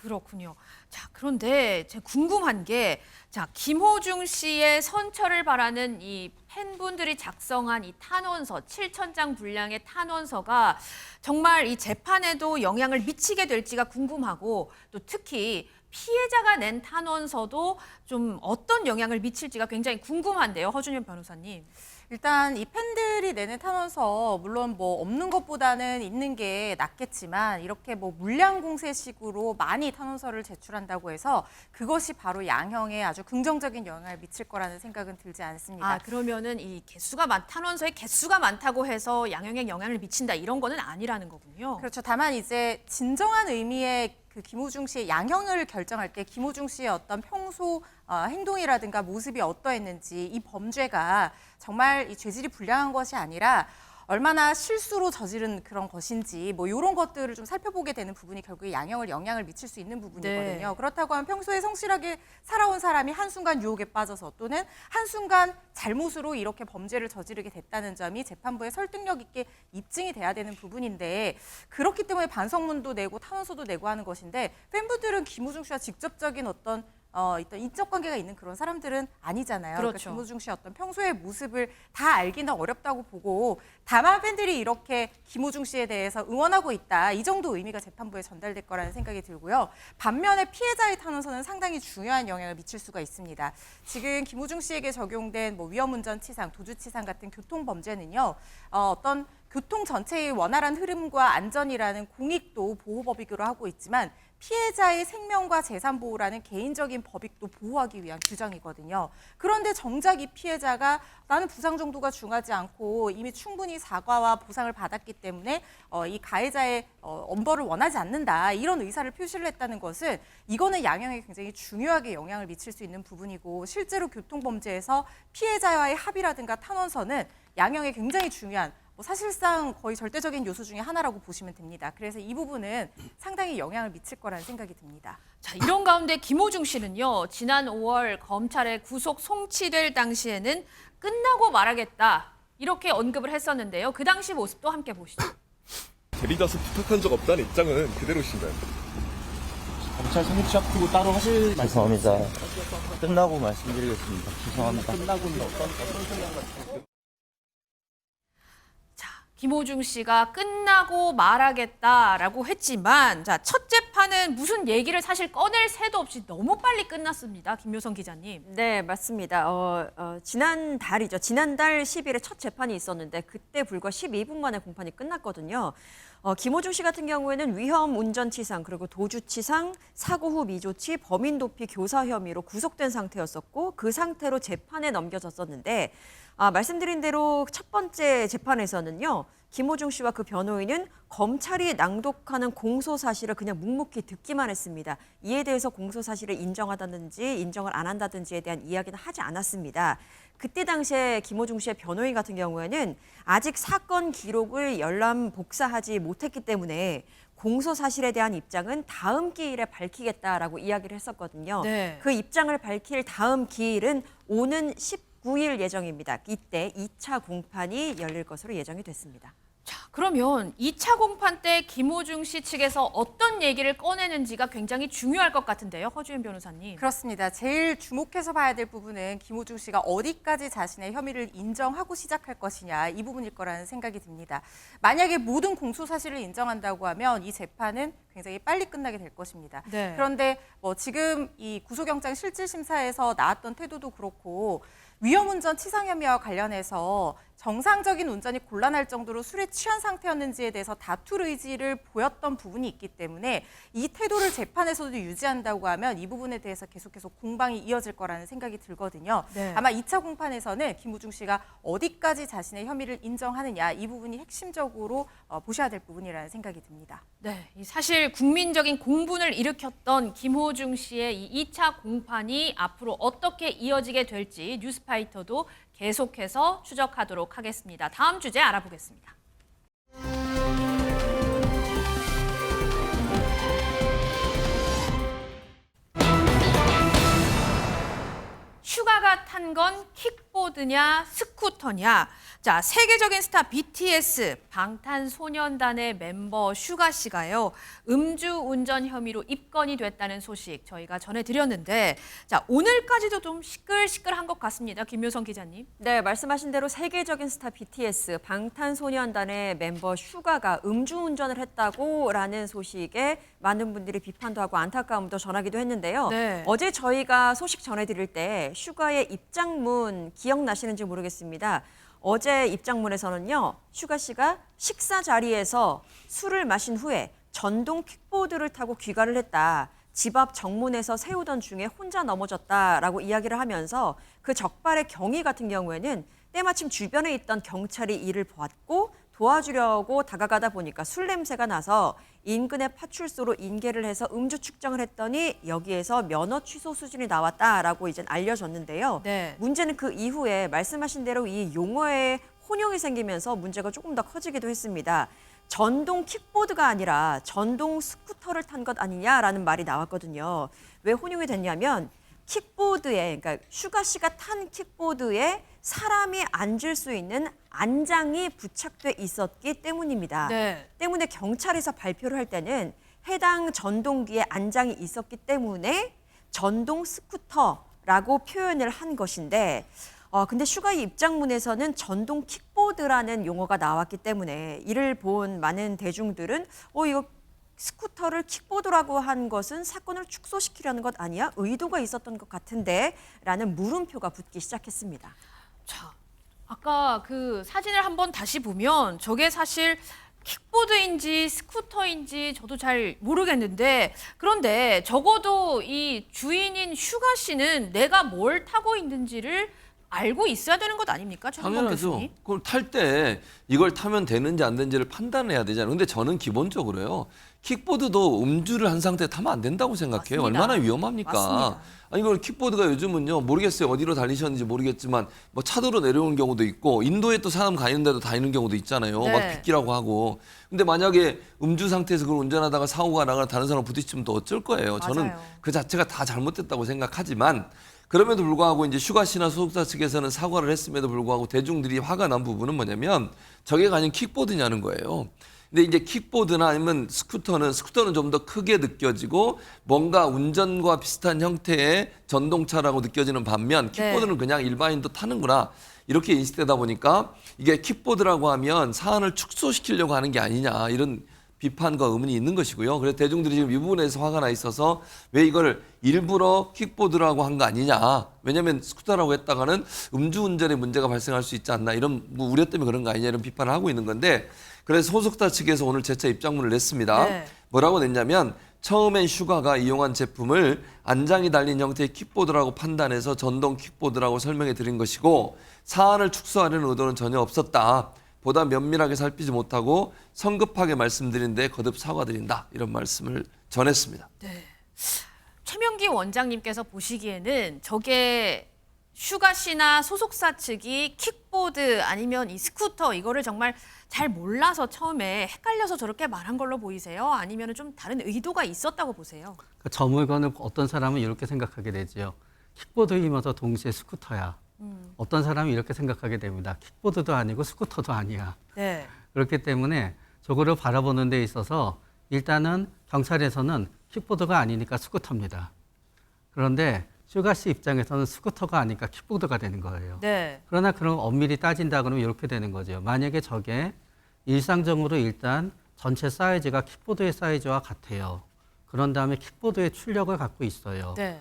그렇군요. 자, 그런데 제가 궁금한 게, 자, 김호중 씨의 선처를 바라는 이 팬분들이 작성한 이 탄원서, 7,000장 분량의 탄원서가 정말 이 재판에도 영향을 미치게 될지가 궁금하고, 또 특히 피해자가 낸 탄원서도 좀 어떤 영향을 미칠지가 굉장히 궁금한데요, 허준현 변호사님. 일단 이 팬들이 내는 탄원서 물론 뭐 없는 것보다는 있는 게 낫겠지만 이렇게 뭐 물량 공세식으로 많이 탄원서를 제출한다고 해서 그것이 바로 양형에 아주 긍정적인 영향을 미칠 거라는 생각은 들지 않습니다. 그러면은 이 탄원서의 개수가 많다고 해서 양형에 영향을 미친다 이런 거는 아니라는 거군요. 그렇죠. 다만 이제 진정한 의미의 그 김호중 씨의 양형을 결정할 때 김호중 씨의 어떤 평소 행동이라든가 모습이 어떠했는지 이 범죄가 정말 이 죄질이 불량한 것이 아니라 얼마나 실수로 저지른 그런 것인지 뭐 이런 것들을 좀 살펴보게 되는 부분이 결국에 양형을 영향을 미칠 수 있는 부분이거든요. 네. 그렇다고 하면 평소에 성실하게 살아온 사람이 한순간 유혹에 빠져서 또는 한순간 잘못으로 이렇게 범죄를 저지르게 됐다는 점이 재판부에 설득력 있게 입증이 돼야 되는 부분인데 그렇기 때문에 반성문도 내고 탄원서도 내고 하는 것인데 팬분들은 김호중 씨와 직접적인 어떤 인적 관계가 있는 그런 사람들은 아니잖아요. 그렇죠. 그러니까 김호중 씨의 어떤 평소의 모습을 다 알기는 어렵다고 보고 다만 팬들이 이렇게 김호중 씨에 대해서 응원하고 있다. 이 정도 의미가 재판부에 전달될 거라는 생각이 들고요. 반면에 피해자의 탄원서는 상당히 중요한 영향을 미칠 수가 있습니다. 지금 김호중 씨에게 적용된 뭐 위험운전치상, 도주치상 같은 교통범죄는요. 어떤 교통 전체의 원활한 흐름과 안전이라는 공익도 보호법이기로 하고 있지만 피해자의 생명과 재산 보호라는 개인적인 법익도 보호하기 위한 규정이거든요. 그런데 정작 이 피해자가 나는 부상 정도가 중하지 않고 이미 충분히 사과와 보상을 받았기 때문에 이 가해자의 엄벌을 원하지 않는다, 이런 의사를 표시를 했다는 것은 이거는 양형에 굉장히 중요하게 영향을 미칠 수 있는 부분이고, 실제로 교통범죄에서 피해자와의 합의라든가 탄원서는 양형에 굉장히 중요한, 사실상 거의 절대적인 요소 중에 하나라고 보시면 됩니다. 그래서 이 부분은 상당히 영향을 미칠 거라는 생각이 듭니다. 자, 이런 가운데 김호중 씨는요, 지난 5월 검찰에 구속 송치될 당시에는 끝나고 말하겠다, 이렇게 언급을 했었는데요. 그 당시 모습도 함께 보시죠. 대리자수 부탁한 적 없다는 입장은 그대로신가요? 검찰 송치 앞두고 따로 하실 죄송합니다. 끝나고 말씀드리겠습니다. 죄송합니다. 끝나고는 어떤 생각? 김호중 씨가 끝나고 말하겠다라고 했지만, 자, 첫 재판은 무슨 얘기를 사실 꺼낼 새도 없이 너무 빨리 끝났습니다. 김효성 기자님. 네, 맞습니다. 지난달 10일에 첫 재판이 있었는데 그때 불과 12분 만에 공판이 끝났거든요. 김호중 씨 같은 경우에는 위험 운전치상, 그리고 도주치상, 사고 후 미조치, 범인 도피 교사 혐의로 구속된 상태였었고, 그 상태로 재판에 넘겨졌었는데, 말씀드린 대로 첫 번째 재판에서는요, 김호중 씨와 그 변호인은 검찰이 낭독하는 공소 사실을 그냥 묵묵히 듣기만 했습니다. 이에 대해서 공소 사실을 인정하다든지 인정을 안 한다든지에 대한 이야기는 하지 않았습니다. 그때 당시에 김호중 씨의 변호인 같은 경우에는 아직 사건 기록을 열람 복사하지 못했기 때문에 공소 사실에 대한 입장은 다음 기일에 밝히겠다라고 이야기를 했었거든요. 네. 그 입장을 밝힐 다음 기일은 오는 19일 예정입니다. 이때 2차 공판이 열릴 것으로 예정이 됐습니다. 자, 그러면 2차 공판 때 김호중 씨 측에서 어떤 얘기를 꺼내는지가 굉장히 중요할 것 같은데요. 허주연 변호사님. 그렇습니다. 제일 주목해서 봐야 될 부분은 김호중 씨가 어디까지 자신의 혐의를 인정하고 시작할 것이냐, 이 부분일 거라는 생각이 듭니다. 만약에 모든 공소 사실을 인정한다고 하면 이 재판은 굉장히 빨리 끝나게 될 것입니다. 네. 그런데 지금 이 구속영장 실질심사에서 나왔던 태도도 그렇고, 위험운전 치상 혐의와 관련해서 정상적인 운전이 곤란할 정도로 술에 취한 상태였는지에 대해서 다툴 의지를 보였던 부분이 있기 때문에 이 태도를 재판에서도 유지한다고 하면 이 부분에 대해서 계속해서 공방이 이어질 거라는 생각이 들거든요. 네. 아마 2차 공판에서는 김호중 씨가 어디까지 자신의 혐의를 인정하느냐, 이 부분이 핵심적으로 보셔야 될 부분이라는 생각이 듭니다. 네, 사실 국민적인 공분을 일으켰던 김호중 씨의 이 2차 공판이 앞으로 어떻게 이어지게 될지 뉴스파이터도 계속해서 추적하도록 하겠습니다. 다음 주제 알아보겠습니다. 슈가가 탄 건 킥보드냐 스쿠터냐. 자, 세계적인 스타 BTS 방탄소년단의 멤버 슈가 씨가요, 음주운전 혐의로 입건이 됐다는 소식 저희가 전해드렸는데, 자, 오늘까지도 좀 시끌시끌한 것 같습니다. 김효성 기자님. 네, 말씀하신 대로 세계적인 스타 BTS 방탄소년단의 멤버 슈가가 음주운전을 했다고라는 소식에 많은 분들이 비판도 하고 안타까움도 전하기도 했는데요. 네. 어제 저희가 소식 전해드릴 때 슈가의 입장문 기억나시는지 모르겠습니다. 어제 입장문에서는요, 슈가 씨가 식사 자리에서 술을 마신 후에 전동 킥보드를 타고 귀가를 했다. 집 앞 정문에서 세우던 중에 혼자 넘어졌다라고 이야기를 하면서 그 적발의 경위 같은 경우에는 때마침 주변에 있던 경찰이 이를 보았고 도와주려고 다가가다 보니까 술 냄새가 나서 인근의 파출소로 인계를 해서 음주 측정을 했더니 여기에서 면허 취소 수준이 나왔다라고 이제 알려졌는데요. 네. 문제는 그 이후에 말씀하신 대로 이 용어에 혼용이 생기면서 문제가 조금 더 커지기도 했습니다. 전동 킥보드가 아니라 전동 스쿠터를 탄 것 아니냐라는 말이 나왔거든요. 왜 혼용이 됐냐면 킥보드에, 그러니까 슈가 씨가 탄 킥보드에 사람이 앉을 수 있는 안장이 부착돼 있었기 때문입니다. 네. 때문에 경찰에서 발표를 할 때는 해당 전동기에 안장이 있었기 때문에 전동 스쿠터라고 표현을 한 것인데, 근데 슈가의 입장문에서는 전동 킥보드라는 용어가 나왔기 때문에 이를 본 많은 대중들은 이거 스쿠터를 킥보드라고 한 것은 사건을 축소시키려는 것 아니야? 의도가 있었던 것 같은데? 라는 물음표가 붙기 시작했습니다. 자, 아까 그 사진을 한번 다시 보면 저게 사실 킥보드인지 스쿠터인지 저도 잘 모르겠는데 그런데 적어도 이 주인인 슈가 씨는 내가 뭘 타고 있는지를 알고 있어야 되는 것 아닙니까? 최동범 당연하죠. 교수님? 그걸 탈 때 이걸 타면 되는지 안 되는지를 판단해야 되잖아요. 근데 저는 기본적으로요. 킥보드도 음주를 한 상태에 타면 안 된다고 생각해요. 맞습니다. 얼마나 위험합니까? 맞습니다. 아니 이걸 킥보드가 요즘은요. 모르겠어요. 어디로 달리셨는지 모르겠지만 뭐 차도로 내려오는 경우도 있고 인도에 또 사람 가는데도 다니는 경우도 있잖아요. 네. 막 빗기라고 하고. 근데 만약에 음주 상태에서 그걸 운전하다가 사고가 나거나 다른 사람 부딪히면 또 어쩔 거예요. 저는 맞아요. 그 자체가 다 잘못됐다고 생각하지만 그럼에도 불구하고 이제 슈가 씨나 소속사 측에서는 사과를 했음에도 불구하고 대중들이 화가 난 부분은 뭐냐면 저게 과연 킥보드냐는 거예요. 근데 이제 킥보드나 아니면 스쿠터는 좀 더 크게 느껴지고 뭔가 운전과 비슷한 형태의 전동차라고 느껴지는 반면 킥보드는 그냥 일반인도 타는구나 이렇게 인식되다 보니까 이게 킥보드라고 하면 사안을 축소시키려고 하는 게 아니냐 이런 비판과 의문이 있는 것이고요. 그래서 대중들이 지금 이 부분에서 화가 나 있어서 왜 이걸 일부러 킥보드라고 한 거 아니냐. 왜냐하면 스쿠터라고 했다가는 음주운전에 문제가 발생할 수 있지 않나 이런 뭐 우려 때문에 그런 거 아니냐 이런 비판을 하고 있는 건데 그래서 소속사 측에서 오늘 재차 입장문을 냈습니다. 네. 뭐라고 냈냐면 처음엔 슈가가 이용한 제품을 안장이 달린 형태의 킥보드라고 판단해서 전동 킥보드라고 설명해 드린 것이고 사안을 축소하려는 의도는 전혀 없었다. 보다 면밀하게 살피지 못하고 성급하게 말씀드린 데 거듭 사과드린다. 이런 말씀을 전했습니다. 네. 최명기 원장님께서 보시기에는 저게 슈가 씨나 소속사 측이 킥보드 아니면 이 스쿠터 이거를 정말 잘 몰라서 처음에 헷갈려서 저렇게 말한 걸로 보이세요? 아니면 좀 다른 의도가 있었다고 보세요? 그러니까 저 물건을 어떤 사람은 이렇게 생각하게 되지요. 킥보드이면서 동시에 스쿠터야. 어떤 사람이 이렇게 생각하게 됩니다. 킥보드도 아니고 스쿠터도 아니야. 네. 그렇기 때문에 저거를 바라보는 데 있어서 일단은 경찰에서는 킥보드가 아니니까 스쿠터입니다. 그런데 슈가 씨 입장에서는 스쿠터가 아니니까 킥보드가 되는 거예요. 네. 그러나 그런 엄밀히 따진다 그러면 이렇게 되는 거죠. 만약에 저게 일상적으로 일단 전체 사이즈가 킥보드의 사이즈와 같아요. 그런 다음에 킥보드의 출력을 갖고 있어요. 네.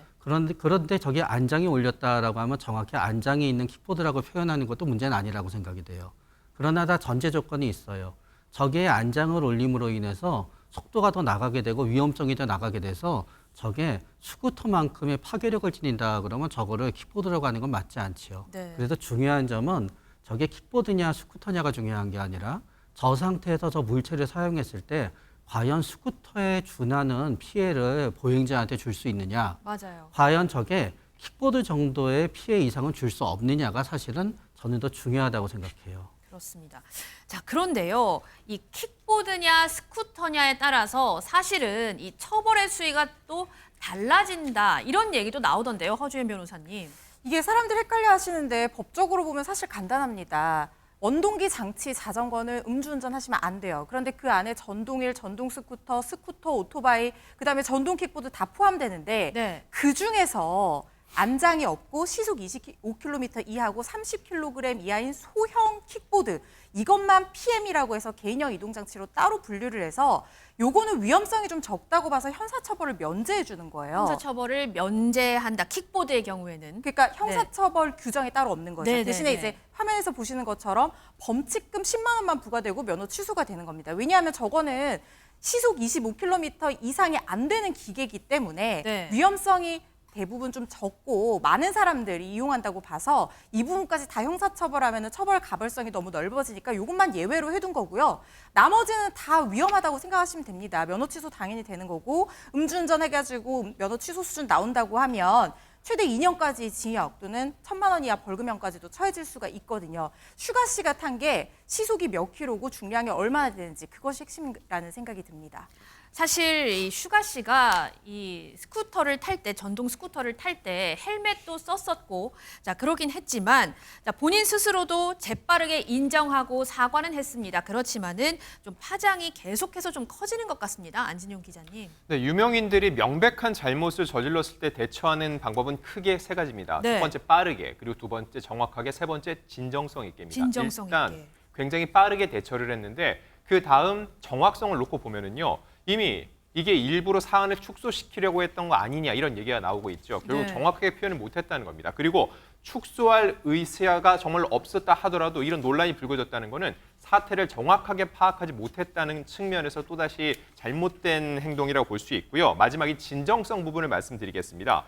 그런데 저게 안장이 올렸다라고 하면 정확히 안장이 있는 킥보드라고 표현하는 것도 문제는 아니라고 생각이 돼요. 그러나 다 전제 조건이 있어요. 저게 안장을 올림으로 인해서 속도가 더 나가게 되고 위험성이 더 나가게 돼서 저게 스쿠터만큼의 파괴력을 지닌다 그러면 저거를 킥보드라고 하는 건 맞지 않지요. 네. 그래서 중요한 점은 저게 킥보드냐 스쿠터냐가 중요한 게 아니라 저 상태에서 저 물체를 사용했을 때 과연 스쿠터에 준하는 피해를 보행자한테 줄 수 있느냐. 맞아요. 과연 저게 킥보드 정도의 피해 이상은 줄 수 없느냐가 사실은 저는 더 중요하다고 생각해요. 그렇습니다. 자, 그런데요. 이 킥보드냐 스쿠터냐에 따라서 사실은 이 처벌의 수위가 또 달라진다. 이런 얘기도 나오던데요. 허주연 변호사님. 이게 사람들 헷갈려 하시는데 법적으로 보면 사실 간단합니다. 원동기 장치 자전거는 음주운전 하시면 안 돼요. 그런데 그 안에 전동일, 전동 스쿠터, 스쿠터, 오토바이, 그다음에 전동 킥보드 다 포함되는데 네. 그중에서 안장이 없고 시속 25km 이하고 30kg 이하인 소형 킥보드 이것만 PM이라고 해서 개인형 이동장치로 따로 분류를 해서 요거는 위험성이 좀 적다고 봐서 형사처벌을 면제해 주는 거예요. 형사처벌을 면제한다. 킥보드의 경우에는. 그러니까 형사처벌 규정이 따로 없는 거죠. 네, 대신에 네, 이제 화면에서 보시는 것처럼 범칙금 10만 원만 부과되고 면허 취소가 되는 겁니다. 왜냐하면 저거는 시속 25km 이상이 안 되는 기계이기 때문에 네. 위험성이 대부분 좀 적고 많은 사람들이 이용한다고 봐서 이 부분까지 다 형사처벌하면 처벌 가벌성이 너무 넓어지니까 이것만 예외로 해둔 거고요. 나머지는 다 위험하다고 생각하시면 됩니다. 면허 취소 당연히 되는 거고 음주운전 해가지고 면허 취소 수준 나온다고 하면 최대 2년까지 징역 또는 1,000만 원 이하 벌금형까지도 처해질 수가 있거든요. 슈가 씨가 탄 게 시속이 몇 킬로고 중량이 얼마나 되는지 그것이 핵심이라는 생각이 듭니다. 사실 이 슈가 씨가 이 스쿠터를 탈 때, 전동 스쿠터를 탈 때 헬멧도 썼었고, 자, 그러긴 했지만, 자, 본인 스스로도 재빠르게 인정하고 사과는 했습니다. 그렇지만은 좀 파장이 계속해서 좀 커지는 것 같습니다. 안진용 기자님. 네, 유명인들이 명백한 잘못을 저질렀을 때 대처하는 방법은 크게 세 가지입니다. 네. 첫 번째 빠르게, 그리고 두 번째 정확하게, 세 번째 진정성 있게입니다. 진정성 일단 있게. 굉장히 빠르게 대처를 했는데 그 다음 정확성을 놓고 보면은요. 이미 이게 일부러 사안을 축소시키려고 했던 거 아니냐 이런 얘기가 나오고 있죠. 결국 네. 정확하게 표현을 못했다는 겁니다. 그리고 축소할 의사가 정말 없었다 하더라도 이런 논란이 불거졌다는 거는 사태를 정확하게 파악하지 못했다는 측면에서 또다시 잘못된 행동이라고 볼 수 있고요. 마지막 이 진정성 부분을 말씀드리겠습니다.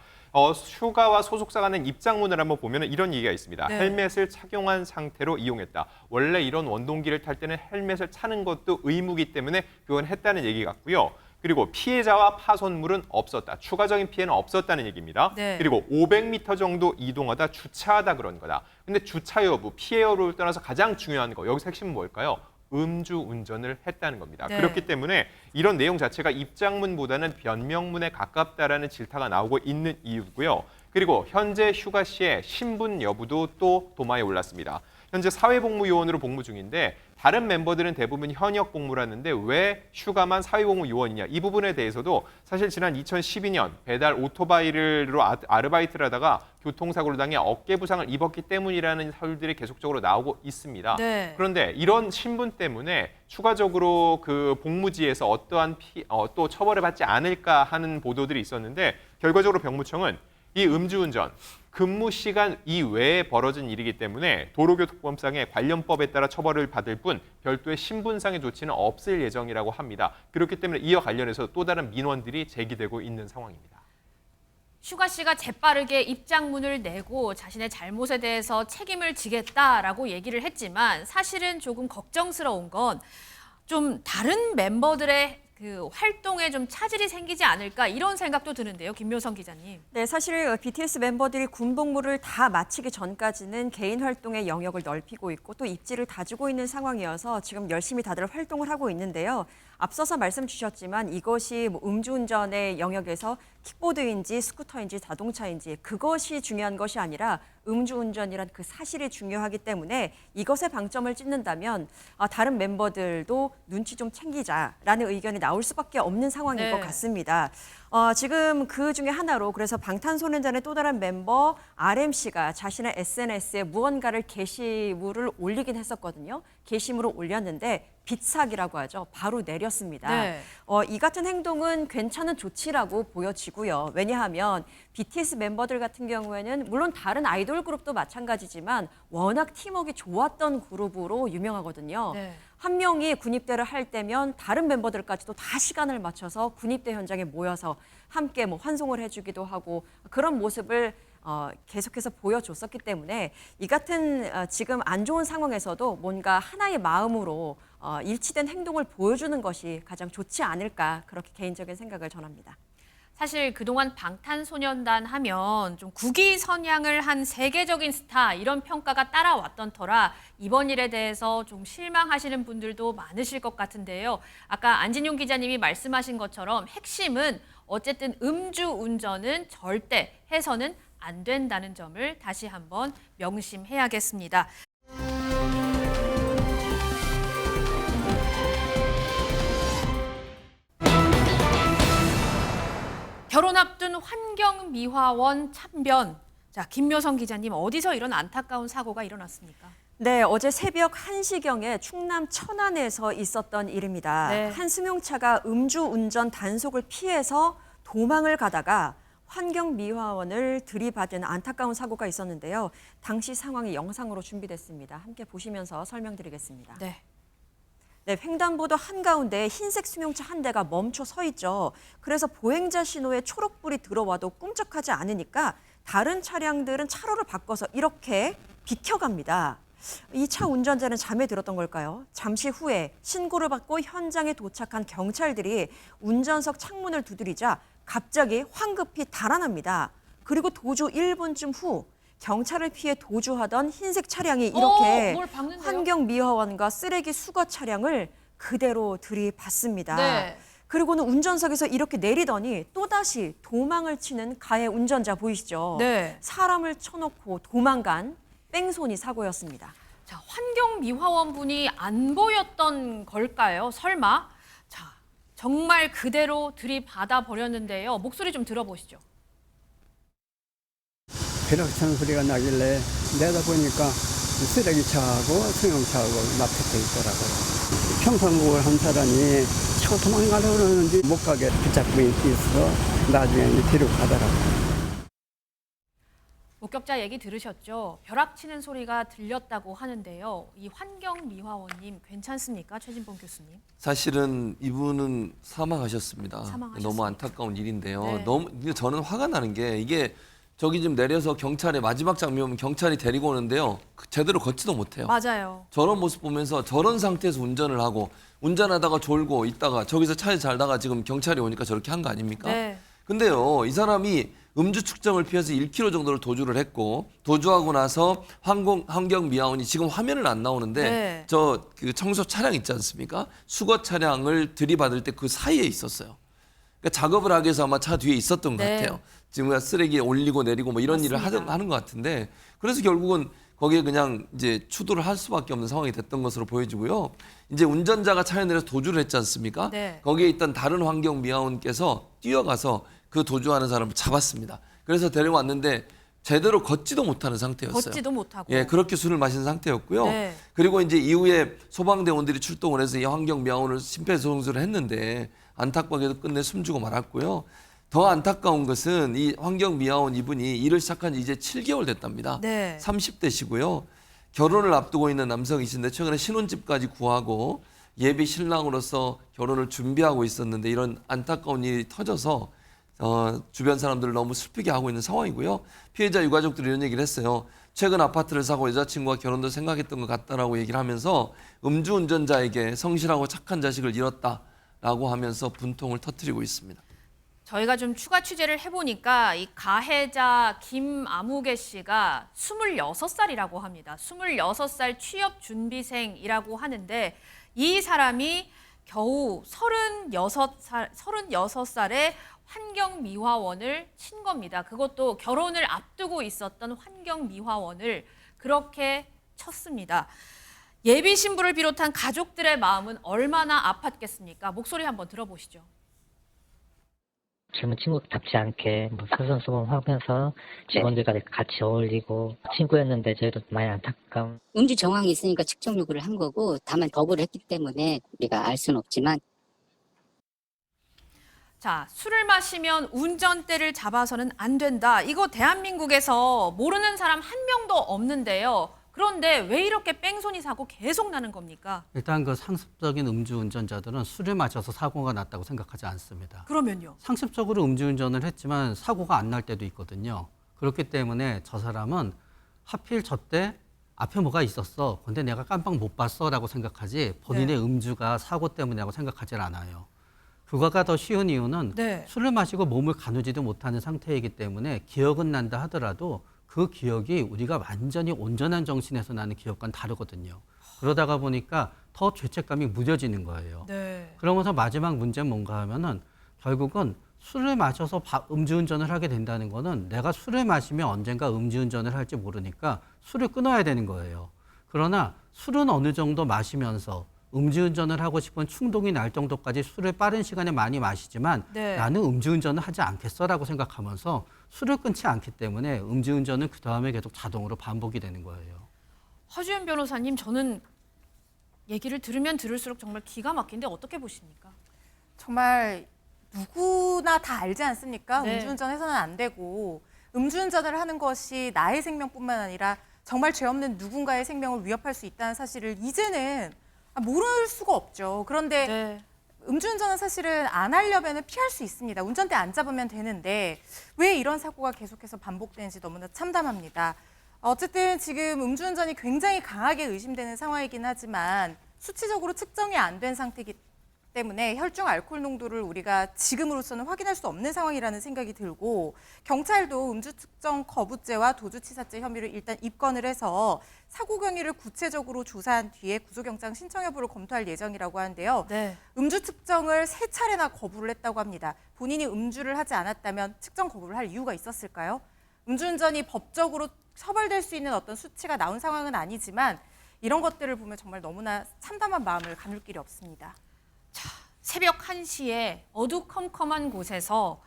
휴가와 소속사가 낸 입장문을 한번 보면 이런 얘기가 있습니다. 네. 헬멧을 착용한 상태로 이용했다. 원래 이런 원동기를 탈 때는 헬멧을 차는 것도 의무이기 때문에 그건 했다는 얘기 같고요. 그리고 피해자와 파손물은 없었다. 추가적인 피해는 없었다는 얘기입니다. 네. 그리고 500m 정도 이동하다 주차하다 그런 거다. 근데 주차 여부, 피해 여부를 떠나서 가장 중요한 거, 여기서 핵심은 뭘까요? 음주운전을 했다는 겁니다. 네. 그렇기 때문에 이런 내용 자체가 입장문보다는 변명문에 가깝다라는 질타가 나오고 있는 이유고요. 그리고 현재 휴가 시에 신분 여부도 또 도마에 올랐습니다. 현재 사회복무요원으로 복무 중인데 다른 멤버들은 대부분 현역 복무를 하는데 왜 휴가만 사회복무 요원이냐. 이 부분에 대해서도 사실 지난 2012년 배달 오토바이로 아르바이트를 하다가 교통사고를 당해 어깨 부상을 입었기 때문이라는 설들이 계속적으로 나오고 있습니다. 네. 그런데 이런 신분 때문에 추가적으로 그 복무지에서 어떠한 또 처벌을 받지 않을까 하는 보도들이 있었는데 결과적으로 병무청은 이 음주운전, 근무 시간 이외에 벌어진 일이기 때문에 도로교통법상의 관련법에 따라 처벌을 받을 뿐 별도의 신분상의 조치는 없을 예정이라고 합니다. 그렇기 때문에 이와 관련해서 또 다른 민원들이 제기되고 있는 상황입니다. 슈가 씨가 재빠르게 입장문을 내고 자신의 잘못에 대해서 책임을 지겠다라고 얘기를 했지만 사실은 조금 걱정스러운 건 좀 다른 멤버들의 그 활동에 좀 차질이 생기지 않을까 이런 생각도 드는데요. 김묘성 기자님. 네, 사실 BTS 멤버들이 군 복무를 다 마치기 전까지는 개인 활동의 영역을 넓히고 있고 또 입지를 다지고 있는 상황이어서 지금 열심히 다들 활동을 하고 있는데요. 앞서서 말씀 주셨지만 이것이 뭐 음주운전의 영역에서 킥보드인지 스쿠터인지 자동차인지 그것이 중요한 것이 아니라 음주운전이란 그 사실이 중요하기 때문에 이것에 방점을 찍는다면 다른 멤버들도 눈치 좀 챙기자라는 의견이 나올 수밖에 없는 상황인 네. 것 같습니다. 지금 그 중에 하나로 그래서 방탄소년단의 또 다른 멤버 RMC가 자신의 SNS에 무언가를 게시물을 올리긴 했었거든요. 게시물을 올렸는데 빗사기라고 하죠. 바로 내렸습니다. 네. 이 같은 행동은 괜찮은 조치라고 보여지고요. 왜냐하면 BTS 멤버들 같은 경우에는 물론 다른 아이돌 그룹도 마찬가지지만 워낙 팀워크가 좋았던 그룹으로 유명하거든요. 네. 한 명이 군입대를 할 때면 다른 멤버들까지도 다 시간을 맞춰서 군입대 현장에 모여서 함께 뭐 환송을 해주기도 하고 그런 모습을 계속해서 보여줬었기 때문에 이 같은 지금 안 좋은 상황에서도 뭔가 하나의 마음으로 일치된 행동을 보여주는 것이 가장 좋지 않을까 그렇게 개인적인 생각을 전합니다. 사실 그동안 방탄소년단 하면 좀 국위 선양을 한 세계적인 스타 이런 평가가 따라왔던 터라 이번 일에 대해서 좀 실망하시는 분들도 많으실 것 같은데요. 아까 안진용 기자님이 말씀하신 것처럼 핵심은 어쨌든 음주운전은 절대 해서는 안 된다는 점을 다시 한번 명심해야겠습니다. 결혼 앞둔 환경미화원 참변. 자, 김묘성 기자님, 어디서 이런 안타까운 사고가 일어났습니까? 네, 어제 새벽 1시경에 충남 천안에서 있었던 일입니다. 네. 한 승용차가 음주운전 단속을 피해서 도망을 가다가 환경미화원을 들이받은 안타까운 사고가 있었는데요. 당시 상황이 영상으로 준비됐습니다. 함께 보시면서 설명드리겠습니다. 네. 네, 횡단보도 한가운데 흰색 승용차 한 대가 멈춰 서 있죠. 그래서 보행자 신호에 초록불이 들어와도 꿈쩍하지 않으니까 다른 차량들은 차로를 바꿔서 이렇게 비켜갑니다. 이 차 운전자는 잠에 들었던 걸까요? 잠시 후에 신고를 받고 현장에 도착한 경찰들이 운전석 창문을 두드리자 갑자기 황급히 달아납니다. 그리고 도주 1분쯤 후 경찰을 피해 도주하던 흰색 차량이 이렇게 뭘 박는데요? 환경미화원과 쓰레기 수거 차량을 그대로 들이받습니다. 네. 그리고는 운전석에서 이렇게 내리더니 또다시 도망을 치는 가해 운전자 보이시죠? 네. 사람을 쳐놓고 도망간 뺑소니 사고였습니다. 자, 환경미화원 분이 안 보였던 걸까요? 설마? 자, 정말 그대로 들이받아 버렸는데요. 목소리 좀 들어보시죠. 벼락치는 소리가 나길래 내다보니까 쓰레기차하고 승용차하고 납작돼 있더라고요. 평상복을 한 사람이 차고 도망가려고 그러는지 못 가게 붙잡고 있어 나중에 뒤로 가더라고요. 목격자 얘기 들으셨죠? 벼락 치는 소리가 들렸다고 하는데요. 이 환경미화원님 괜찮습니까? 최진봉 교수님. 사실은 이분은 사망하셨습니다. 사망하셨습니다. 너무 안타까운 일인데요. 네. 너무 저는 화가 나는 게 이게 저기 지금 내려서 경찰에 마지막 장면 경찰이 데리고 오는데요. 제대로 걷지도 못해요. 맞아요. 저런 모습 보면서 저런 상태에서 운전을 하고 운전하다가 졸고 있다가 저기서 차에 잘다가 지금 경찰이 오니까 저렇게 한 거 아닙니까? 네. 근데요, 이 사람이 음주 측정을 피해서 1km 정도를 도주를 했고 도주하고 나서 환경미화원이 지금 화면은 안 나오는데 네. 저 그 청소 차량 있지 않습니까? 수거 차량을 들이받을 때 그 사이에 있었어요. 그러니까 작업을 하기 위해서 아마 차 뒤에 있었던 것 네. 같아요. 지금 쓰레기 올리고 내리고 뭐 이런 일을 맞습니다. 하는 것 같은데 그래서 결국은 거기에 그냥 이제 추돌을 할 수밖에 없는 상황이 됐던 것으로 보여지고요. 이제 운전자가 차에 내려서 도주를 했지 않습니까? 네. 거기에 있던 다른 환경미화원께서 뛰어가서 그 도주하는 사람을 잡았습니다. 그래서 데려왔는데 제대로 걷지도 못하는 상태였어요. 걷지도 못하고. 예, 그렇게 술을 마신 상태였고요. 네. 그리고 이제 이후에 소방대원들이 출동을 해서 이 환경미화원을 심폐소생술을 했는데 안타깝게도 끝내 숨지고 말았고요. 더 안타까운 것은 이 환경미화원 이분이 일을 시작한 지 이제 7개월 됐답니다. 네. 30대시고요. 결혼을 앞두고 있는 남성이신데 최근에 신혼집까지 구하고 예비 신랑으로서 결혼을 준비하고 있었는데 이런 안타까운 일이 터져서 주변 사람들을 너무 슬프게 하고 있는 상황이고요. 피해자 유가족들이 이런 얘기를 했어요. 최근 아파트를 사고 여자친구와 결혼도 생각했던 것 같다라고 얘기를 하면서 음주운전자에게 성실하고 착한 자식을 잃었다라고 하면서 분통을 터뜨리고 있습니다. 저희가 좀 추가 취재를 해보니까 이 가해자 김아무개 씨가 26살이라고 합니다. 26살 취업 준비생이라고 하는데 이 사람이 겨우 36살에 환경미화원을 친 겁니다. 그것도 결혼을 앞두고 있었던 환경미화원을 그렇게 쳤습니다. 예비 신부를 비롯한 가족들의 마음은 얼마나 아팠겠습니까? 목소리 한번 들어보시죠. 젊은 친구답지 않게 뭐 설선수범하면서 직원들과 같이 어울리고 친구였는데 저희도 많이 안타까운. 음주 정황이 있으니까 측정 요구를 한 거고 다만 거부를 했기 때문에 우리가 알 수는 없지만. 자, 술을 마시면 운전대를 잡아서는 안 된다. 이거 대한민국에서 모르는 사람 한 명도 없는데요. 그런데 왜 이렇게 뺑소니 사고 계속 나는 겁니까? 일단 그 상습적인 음주운전자들은 술을 마셔서 사고가 났다고 생각하지 않습니다. 그러면요? 상습적으로 음주운전을 했지만 사고가 안 날 때도 있거든요. 그렇기 때문에 저 사람은 하필 저때 앞에 뭐가 있었어. 근데 내가 깜빡 못 봤어라고 생각하지 본인의 네. 음주가 사고 때문이라고 생각하지 않아요. 그거가 더 쉬운 이유는 네. 술을 마시고 몸을 가누지도 못하는 상태이기 때문에 기억은 난다 하더라도 그 기억이 우리가 완전히 온전한 정신에서 나는 기억과는 다르거든요. 그러다가 보니까 더 죄책감이 무뎌지는 거예요. 네. 그러면서 마지막 문제는 뭔가 하면은 결국은 술을 마셔서 음주운전을 하게 된다는 거는 내가 술을 마시면 언젠가 음주운전을 할지 모르니까 술을 끊어야 되는 거예요. 그러나 술은 어느 정도 마시면서 음주운전을 하고 싶은 충동이 날 정도까지 술을 빠른 시간에 많이 마시지만 네. 나는 음주운전을 하지 않겠어라고 생각하면서 술을 끊지 않기 때문에 음주운전은 그 다음에 계속 자동으로 반복이 되는 거예요. 허주연 변호사님, 저는 얘기를 들으면 들을수록 정말 기가 막힌데 어떻게 보십니까? 정말 누구나 다 알지 않습니까? 네. 음주운전해서는 안 되고 음주운전을 하는 것이 나의 생명뿐만 아니라 정말 죄 없는 누군가의 생명을 위협할 수 있다는 사실을 이제는 모를 수가 없죠. 그런데 네. 음주운전은 사실은 안 하려면 피할 수 있습니다. 운전대 안 잡으면 되는데 왜 이런 사고가 계속해서 반복되는지 너무나 참담합니다. 어쨌든 지금 음주운전이 굉장히 강하게 의심되는 상황이긴 하지만 수치적으로 측정이 안 된 상태이기 때문에 혈중 알코올 농도를 우리가 지금으로서는 확인할 수 없는 상황이라는 생각이 들고 경찰도 음주 측정 거부죄와 도주치사죄 혐의를 일단 입건을 해서 사고 경위를 구체적으로 조사한 뒤에 구속영장 신청 여부를 검토할 예정이라고 하는데요. 네. 음주 측정을 3차례나 거부를 했다고 합니다. 본인이 음주를 하지 않았다면 측정 거부를 할 이유가 있었을까요? 음주운전이 법적으로 처벌될 수 있는 어떤 수치가 나온 상황은 아니지만 이런 것들을 보면 정말 너무나 참담한 마음을 가눌 길이 없습니다. 새벽 1시에 어두컴컴한 곳에서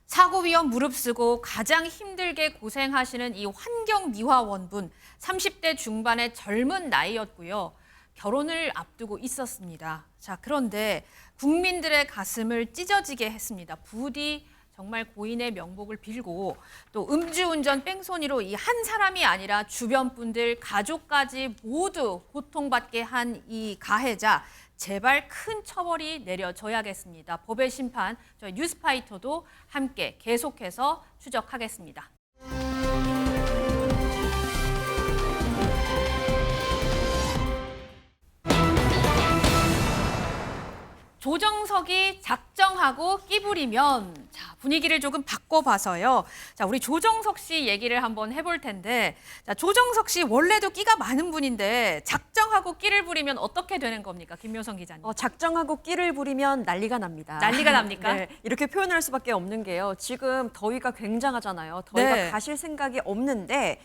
사고 위험 무릅쓰고 가장 힘들게 고생하시는 이 환경미화원분 30대 중반의 젊은 나이였고요. 결혼을 앞두고 있었습니다. 자, 그런데 국민들의 가슴을 찢어지게 했습니다. 부디 정말 고인의 명복을 빌고 또 음주운전 뺑소니로 이 한 사람이 아니라 주변 분들, 가족까지 모두 고통받게 한 이 가해자 제발 큰 처벌이 내려져야겠습니다. 법의 심판 저희 뉴스파이터도 함께 계속해서 추적하겠습니다. 조정석이 작정하고 끼부리면 자, 분위기를 조금 바꿔봐서요. 자, 우리 조정석 씨 얘기를 한번 해볼 텐데 자, 조정석 씨 원래도 끼가 많은 분인데 작정하고 끼를 부리면 어떻게 되는 겁니까? 김묘성 기자님. 작정하고 끼를 부리면 난리가 납니다. 난리가 납니까? 네, 이렇게 표현할 수밖에 없는 게요. 지금 더위가 굉장하잖아요. 더위가 네. 가실 생각이 없는데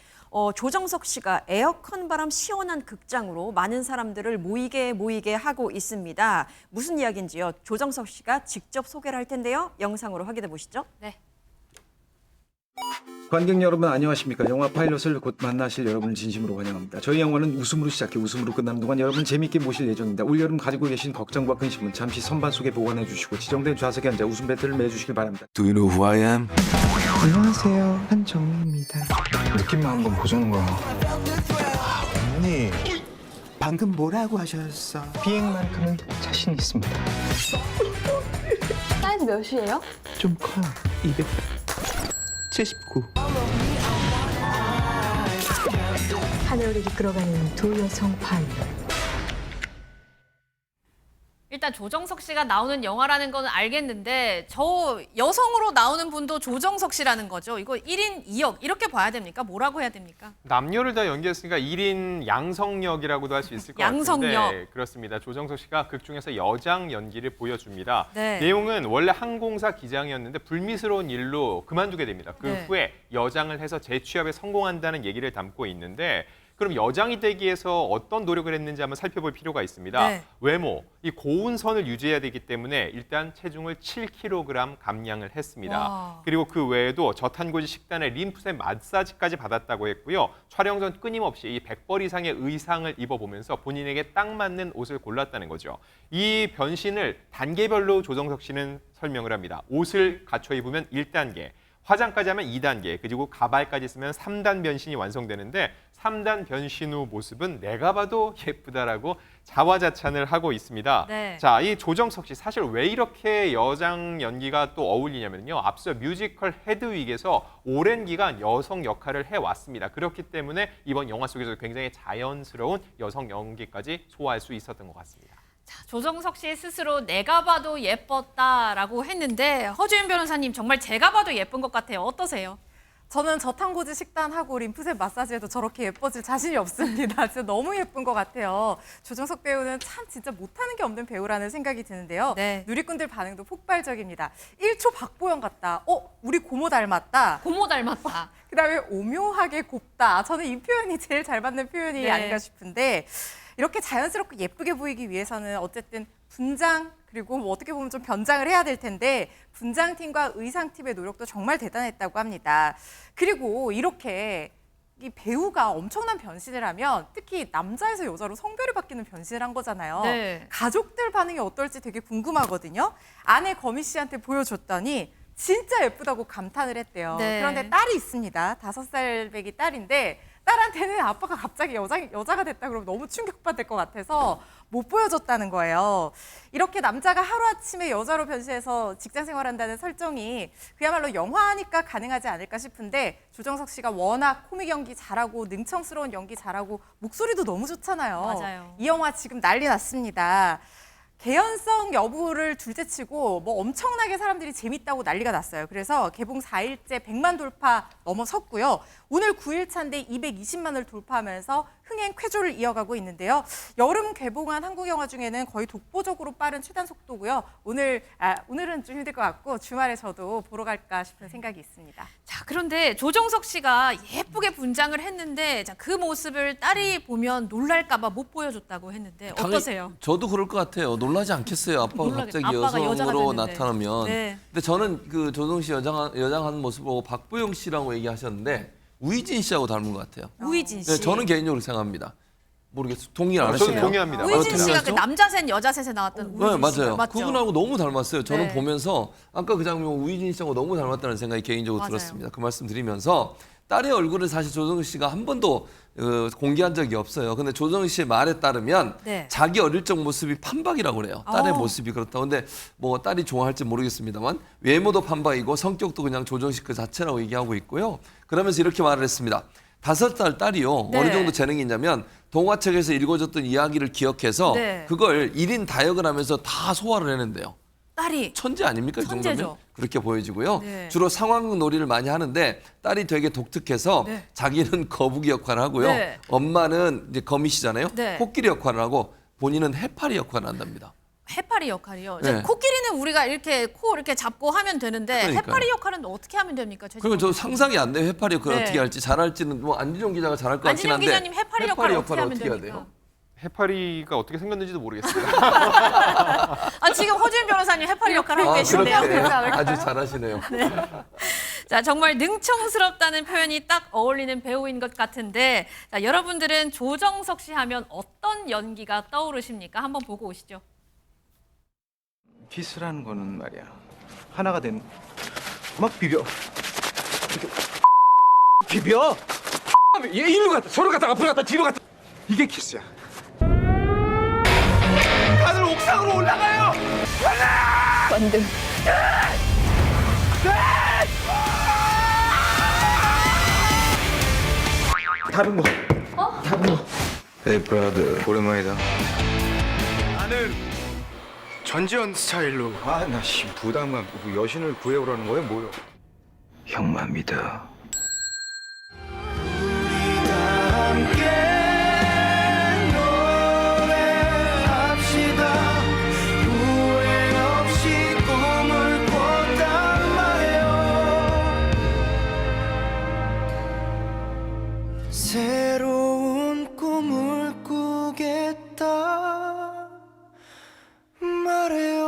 조정석 씨가 에어컨 바람 시원한 극장으로 많은 사람들을 모이게 하고 있습니다. 무슨 이야기인지요? 조정석 씨가 직접 소개를 할 텐데요. 영상으로 확인해 보시죠. 네. 관객 여러분 안녕하십니까? 영화 파일럿을 곧 만나실 여러분을 진심으로 환영합니다. 저희 영화는 웃음으로 시작해 웃음으로 끝나는 동안 여러분 재미있게 모실 예정입니다. 올여름 가지고 계신 걱정과 근심은 잠시 선반 속에 보관해 주시고 지정된 좌석에 앉아 웃음 배틀을 매주시길 바랍니다. Do you know who I am? 안녕하세요, 한정우입니다. 느낌만 한번 보자는 거야. 어머니, 방금 뭐라고 하셨어? 비행만큼은 자신 있습니다. 사이즈 몇이에요? 좀 커요. 279. 하늘을 이끌어가는 두 여성 파일럿. 일단 조정석 씨가 나오는 영화라는 건 알겠는데 저 여성으로 나오는 분도 조정석 씨라는 거죠. 이거 1인 2역 이렇게 봐야 됩니까? 뭐라고 해야 됩니까? 남녀를 다 연기했으니까 1인 양성역이라고도 할 수 있을 것 양성역. 같은데 그렇습니다. 조정석 씨가 극 중에서 여장 연기를 보여줍니다. 네. 내용은 원래 항공사 기장이었는데 불미스러운 일로 그만두게 됩니다. 그 네. 후에 여장을 해서 재취업에 성공한다는 얘기를 담고 있는데 그럼 여장이 되기 위해서 어떤 노력을 했는지 한번 살펴볼 필요가 있습니다. 네. 외모, 이 고운 선을 유지해야 되기 때문에 일단 체중을 7kg 감량을 했습니다. 와. 그리고 그 외에도 저탄고지 식단에 림프세 마사지까지 받았다고 했고요. 촬영 전 끊임없이 이 100벌 이상의 의상을 입어보면서 본인에게 딱 맞는 옷을 골랐다는 거죠. 이 변신을 단계별로 조정석 씨는 설명을 합니다. 옷을 갖춰 입으면 1단계, 화장까지 하면 2단계, 그리고 가발까지 쓰면 3단 변신이 완성되는데 3단 변신 후 모습은 내가 봐도 예쁘다라고 자화자찬을 하고 있습니다. 네. 자, 이 조정석 씨 사실 왜 이렇게 여장 연기가 또 어울리냐면요. 앞서 뮤지컬 헤드윅에서 오랜 기간 여성 역할을 해왔습니다. 그렇기 때문에 이번 영화 속에서 굉장히 자연스러운 여성 연기까지 소화할 수 있었던 것 같습니다. 자, 조정석 씨 스스로 내가 봐도 예뻤다라고 했는데 허주윤 변호사님 정말 제가 봐도 예쁜 것 같아요. 어떠세요? 저는 저탄고지 식단하고 림프셋 마사지해도 저렇게 예뻐질 자신이 없습니다. 진짜 너무 예쁜 것 같아요. 조정석 배우는 참 진짜 못하는 게 없는 배우라는 생각이 드는데요. 네. 누리꾼들 반응도 폭발적입니다. 1초 박보영 같다. 우리 고모 닮았다. 고모 닮았다. 그다음에 오묘하게 곱다. 저는 이 표현이 제일 잘 맞는 표현이 네. 아닌가 싶은데 이렇게 자연스럽고 예쁘게 보이기 위해서는 어쨌든 분장 그리고 뭐 어떻게 보면 좀 변장을 해야 될 텐데 분장팀과 의상팀의 노력도 정말 대단했다고 합니다. 그리고 이렇게 이 배우가 엄청난 변신을 하면 특히 남자에서 여자로 성별이 바뀌는 변신을 한 거잖아요. 네. 가족들 반응이 어떨지 되게 궁금하거든요. 아내 거미 씨한테 보여줬더니 진짜 예쁘다고 감탄을 했대요. 네. 그런데 딸이 있습니다. 5살 배기 딸인데 딸한테는 아빠가 갑자기 여자가 됐다 그러면 너무 충격받을 것 같아서 못 보여줬다는 거예요. 이렇게 남자가 하루아침에 여자로 변신해서 직장 생활한다는 설정이 그야말로 영화니까 가능하지 않을까 싶은데 조정석 씨가 워낙 코믹 연기 잘하고 능청스러운 연기 잘하고 목소리도 너무 좋잖아요. 맞아요. 이 영화 지금 난리 났습니다. 개연성 여부를 둘째치고 뭐 엄청나게 사람들이 재밌다고 난리가 났어요. 그래서 개봉 4일째 100만 돌파 넘어섰고요. 오늘 9일차인데 220만을 돌파하면서 흥행 쾌조를 이어가고 있는데요. 여름 개봉한 한국 영화 중에는 거의 독보적으로 빠른 최단 속도고요. 오늘은 좀 힘들 것 같고 주말에 저도 보러 갈까 싶은 생각이 있습니다. 자, 그런데 조정석 씨가 예쁘게 분장을 했는데 자, 그 모습을 딸이 보면 놀랄까 봐 못 보여줬다고 했는데 어떠세요? 저도 그럴 것 같아요. 놀라지 않겠어요. 아빠가 갑자기 아빠가 여자가 여성으로 됐는데. 나타나면. 네. 근데 저는 그 조정 씨 여장하는 모습 보고 박보영 씨라고 얘기하셨는데 우희진 씨하고 닮은 것 같아요. 우희진 씨. 네, 저는 개인적으로 생각합니다. 모르겠어요. 동의 안 저도 하시네요. 동의합니다. 우희진 씨가 그 동의하죠? 남자 셋 여자 셋에 나왔던 우희진 네, 씨가 맞아요. 맞죠? 그분하고 너무 닮았어요. 저는 네. 보면서 아까 그 장면 우희진 씨하고 너무 닮았다는 생각이 개인적으로 맞아요. 들었습니다. 그 말씀 드리면서 딸의 얼굴을 사실 조정석 씨가 한 번도 공개한 적이 없어요. 근데 조정석 씨의 말에 따르면 네. 자기 어릴 적 모습이 판박이라고 그래요. 딸의 어. 모습이 그렇다고. 근데 뭐 딸이 좋아할지 모르겠습니다만 외모도 판박이고 성격도 그냥 조정식 그 자체라고 얘기하고 있고요. 그러면서 이렇게 말을 했습니다. 5살 딸이요. 네. 어느 정도 재능이 있냐면 동화책에서 읽어줬던 이야기를 기억해서 네. 그걸 1인 다역을 하면서 다 소화를 해낸대요. 딸이 천재 아닙니까? 이 천재죠. 정도면? 그렇게 보여지고요. 네. 주로 상황극 놀이를 많이 하는데 딸이 되게 독특해서 네. 자기는 거북이 역할을 하고요. 네. 엄마는 이제 거미씨잖아요. 네. 코끼리 역할을 하고 본인은 해파리 역할을 한답니다. 해파리 역할이요. 네. 코끼리는 우리가 이렇게 코 이렇게 잡고 하면 되는데 그러니까요. 해파리 역할은 어떻게 하면 됩니까? 그리고 저 상상이 안 돼요. 해파리 역할을 네. 어떻게 할지. 잘할지는 뭐 안진용 기자가 잘할 것 같긴 안진영 한데. 기자님 해파리 역할을 어떻게 하면 해야 됩니까? 돼요? 해파리가 어떻게 생겼는지도 모르겠습니다. 아, 지금 허지은 변호사님 해파리 역할 하고 계신데요. 그렇게 그렇지 않을까요? 아주 잘하시네요. 자, 정말 능청스럽다는 표현이 딱 어울리는 배우인 것 같은데, 자, 여러분들은 조정석 씨 하면 어떤 연기가 떠오르십니까? 한번 보고 오시죠. 기술하는 거는 말이야. 하나가 된 막 비벼. 이렇게 비벼. 얘 일로 갔다 저로 갔다 앞으로 갔다 뒤로 갔다. 이게 키스야. 다들 옥상으로 올라가요. 완등. 다른 거. 다른 거. 에이 브라더 오랜만이다. 나는 전지현 스타일로. 아나 씨 부담감. 뭐 여신을 구해오라는 거야 뭐요? 형만 믿어. 새로운 꿈을 꾸겠다 말해요.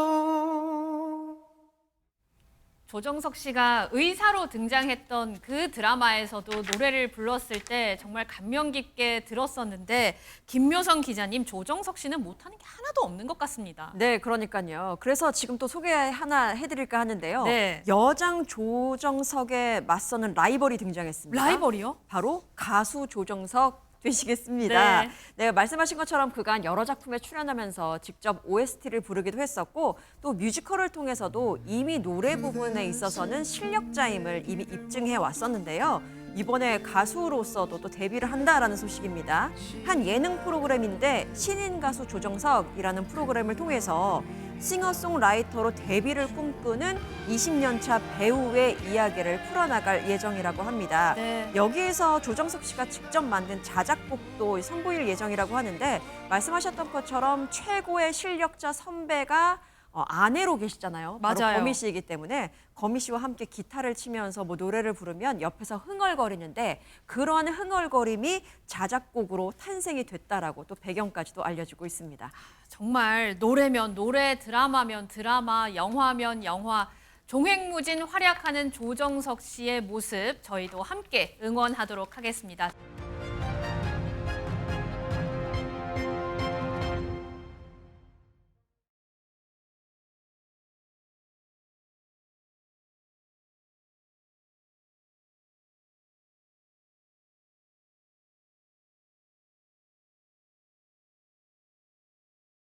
조정석 씨가 의사로 등장했던 그 드라마에서도 노래를 불렀을 때 정말 감명 깊게 들었었는데 김묘성 기자님, 조정석 씨는 못하는 게 하나도 없는 것 같습니다. 네, 그러니까요. 그래서 지금 또 소개 하나 해드릴까 하는데요. 네. 여장 조정석에 맞서는 라이벌이 등장했습니다. 라이벌이요? 바로 가수 조정석 되시겠습니다. 네. 네, 말씀하신 것처럼 그간 여러 작품에 출연하면서 직접 OST를 부르기도 했었고 또 뮤지컬을 통해서도 이미 노래 부분에 있어서는 실력자임을 이미 입증해 왔었는데요. 이번에 가수로서도 또 데뷔를 한다라는 소식입니다. 한 예능 프로그램인데 신인 가수 조정석이라는 프로그램을 통해서 싱어송라이터로 데뷔를 꿈꾸는 20년 차 배우의 이야기를 풀어나갈 예정이라고 합니다. 네. 여기에서 조정석 씨가 직접 만든 자작곡도 선보일 예정이라고 하는데 말씀하셨던 것처럼 최고의 실력자 선배가 아내로 계시잖아요. 바로 맞아요. 거미 씨이기 때문에 거미 씨와 함께 기타를 치면서 뭐 노래를 부르면 옆에서 흥얼거리는데 그러한 흥얼거림이 자작곡으로 탄생이 됐다라고 또 배경까지도 알려지고 있습니다. 정말 노래면 노래, 드라마면 드라마, 영화면 영화, 종횡무진 활약하는 조정석 씨의 모습 저희도 함께 응원하도록 하겠습니다.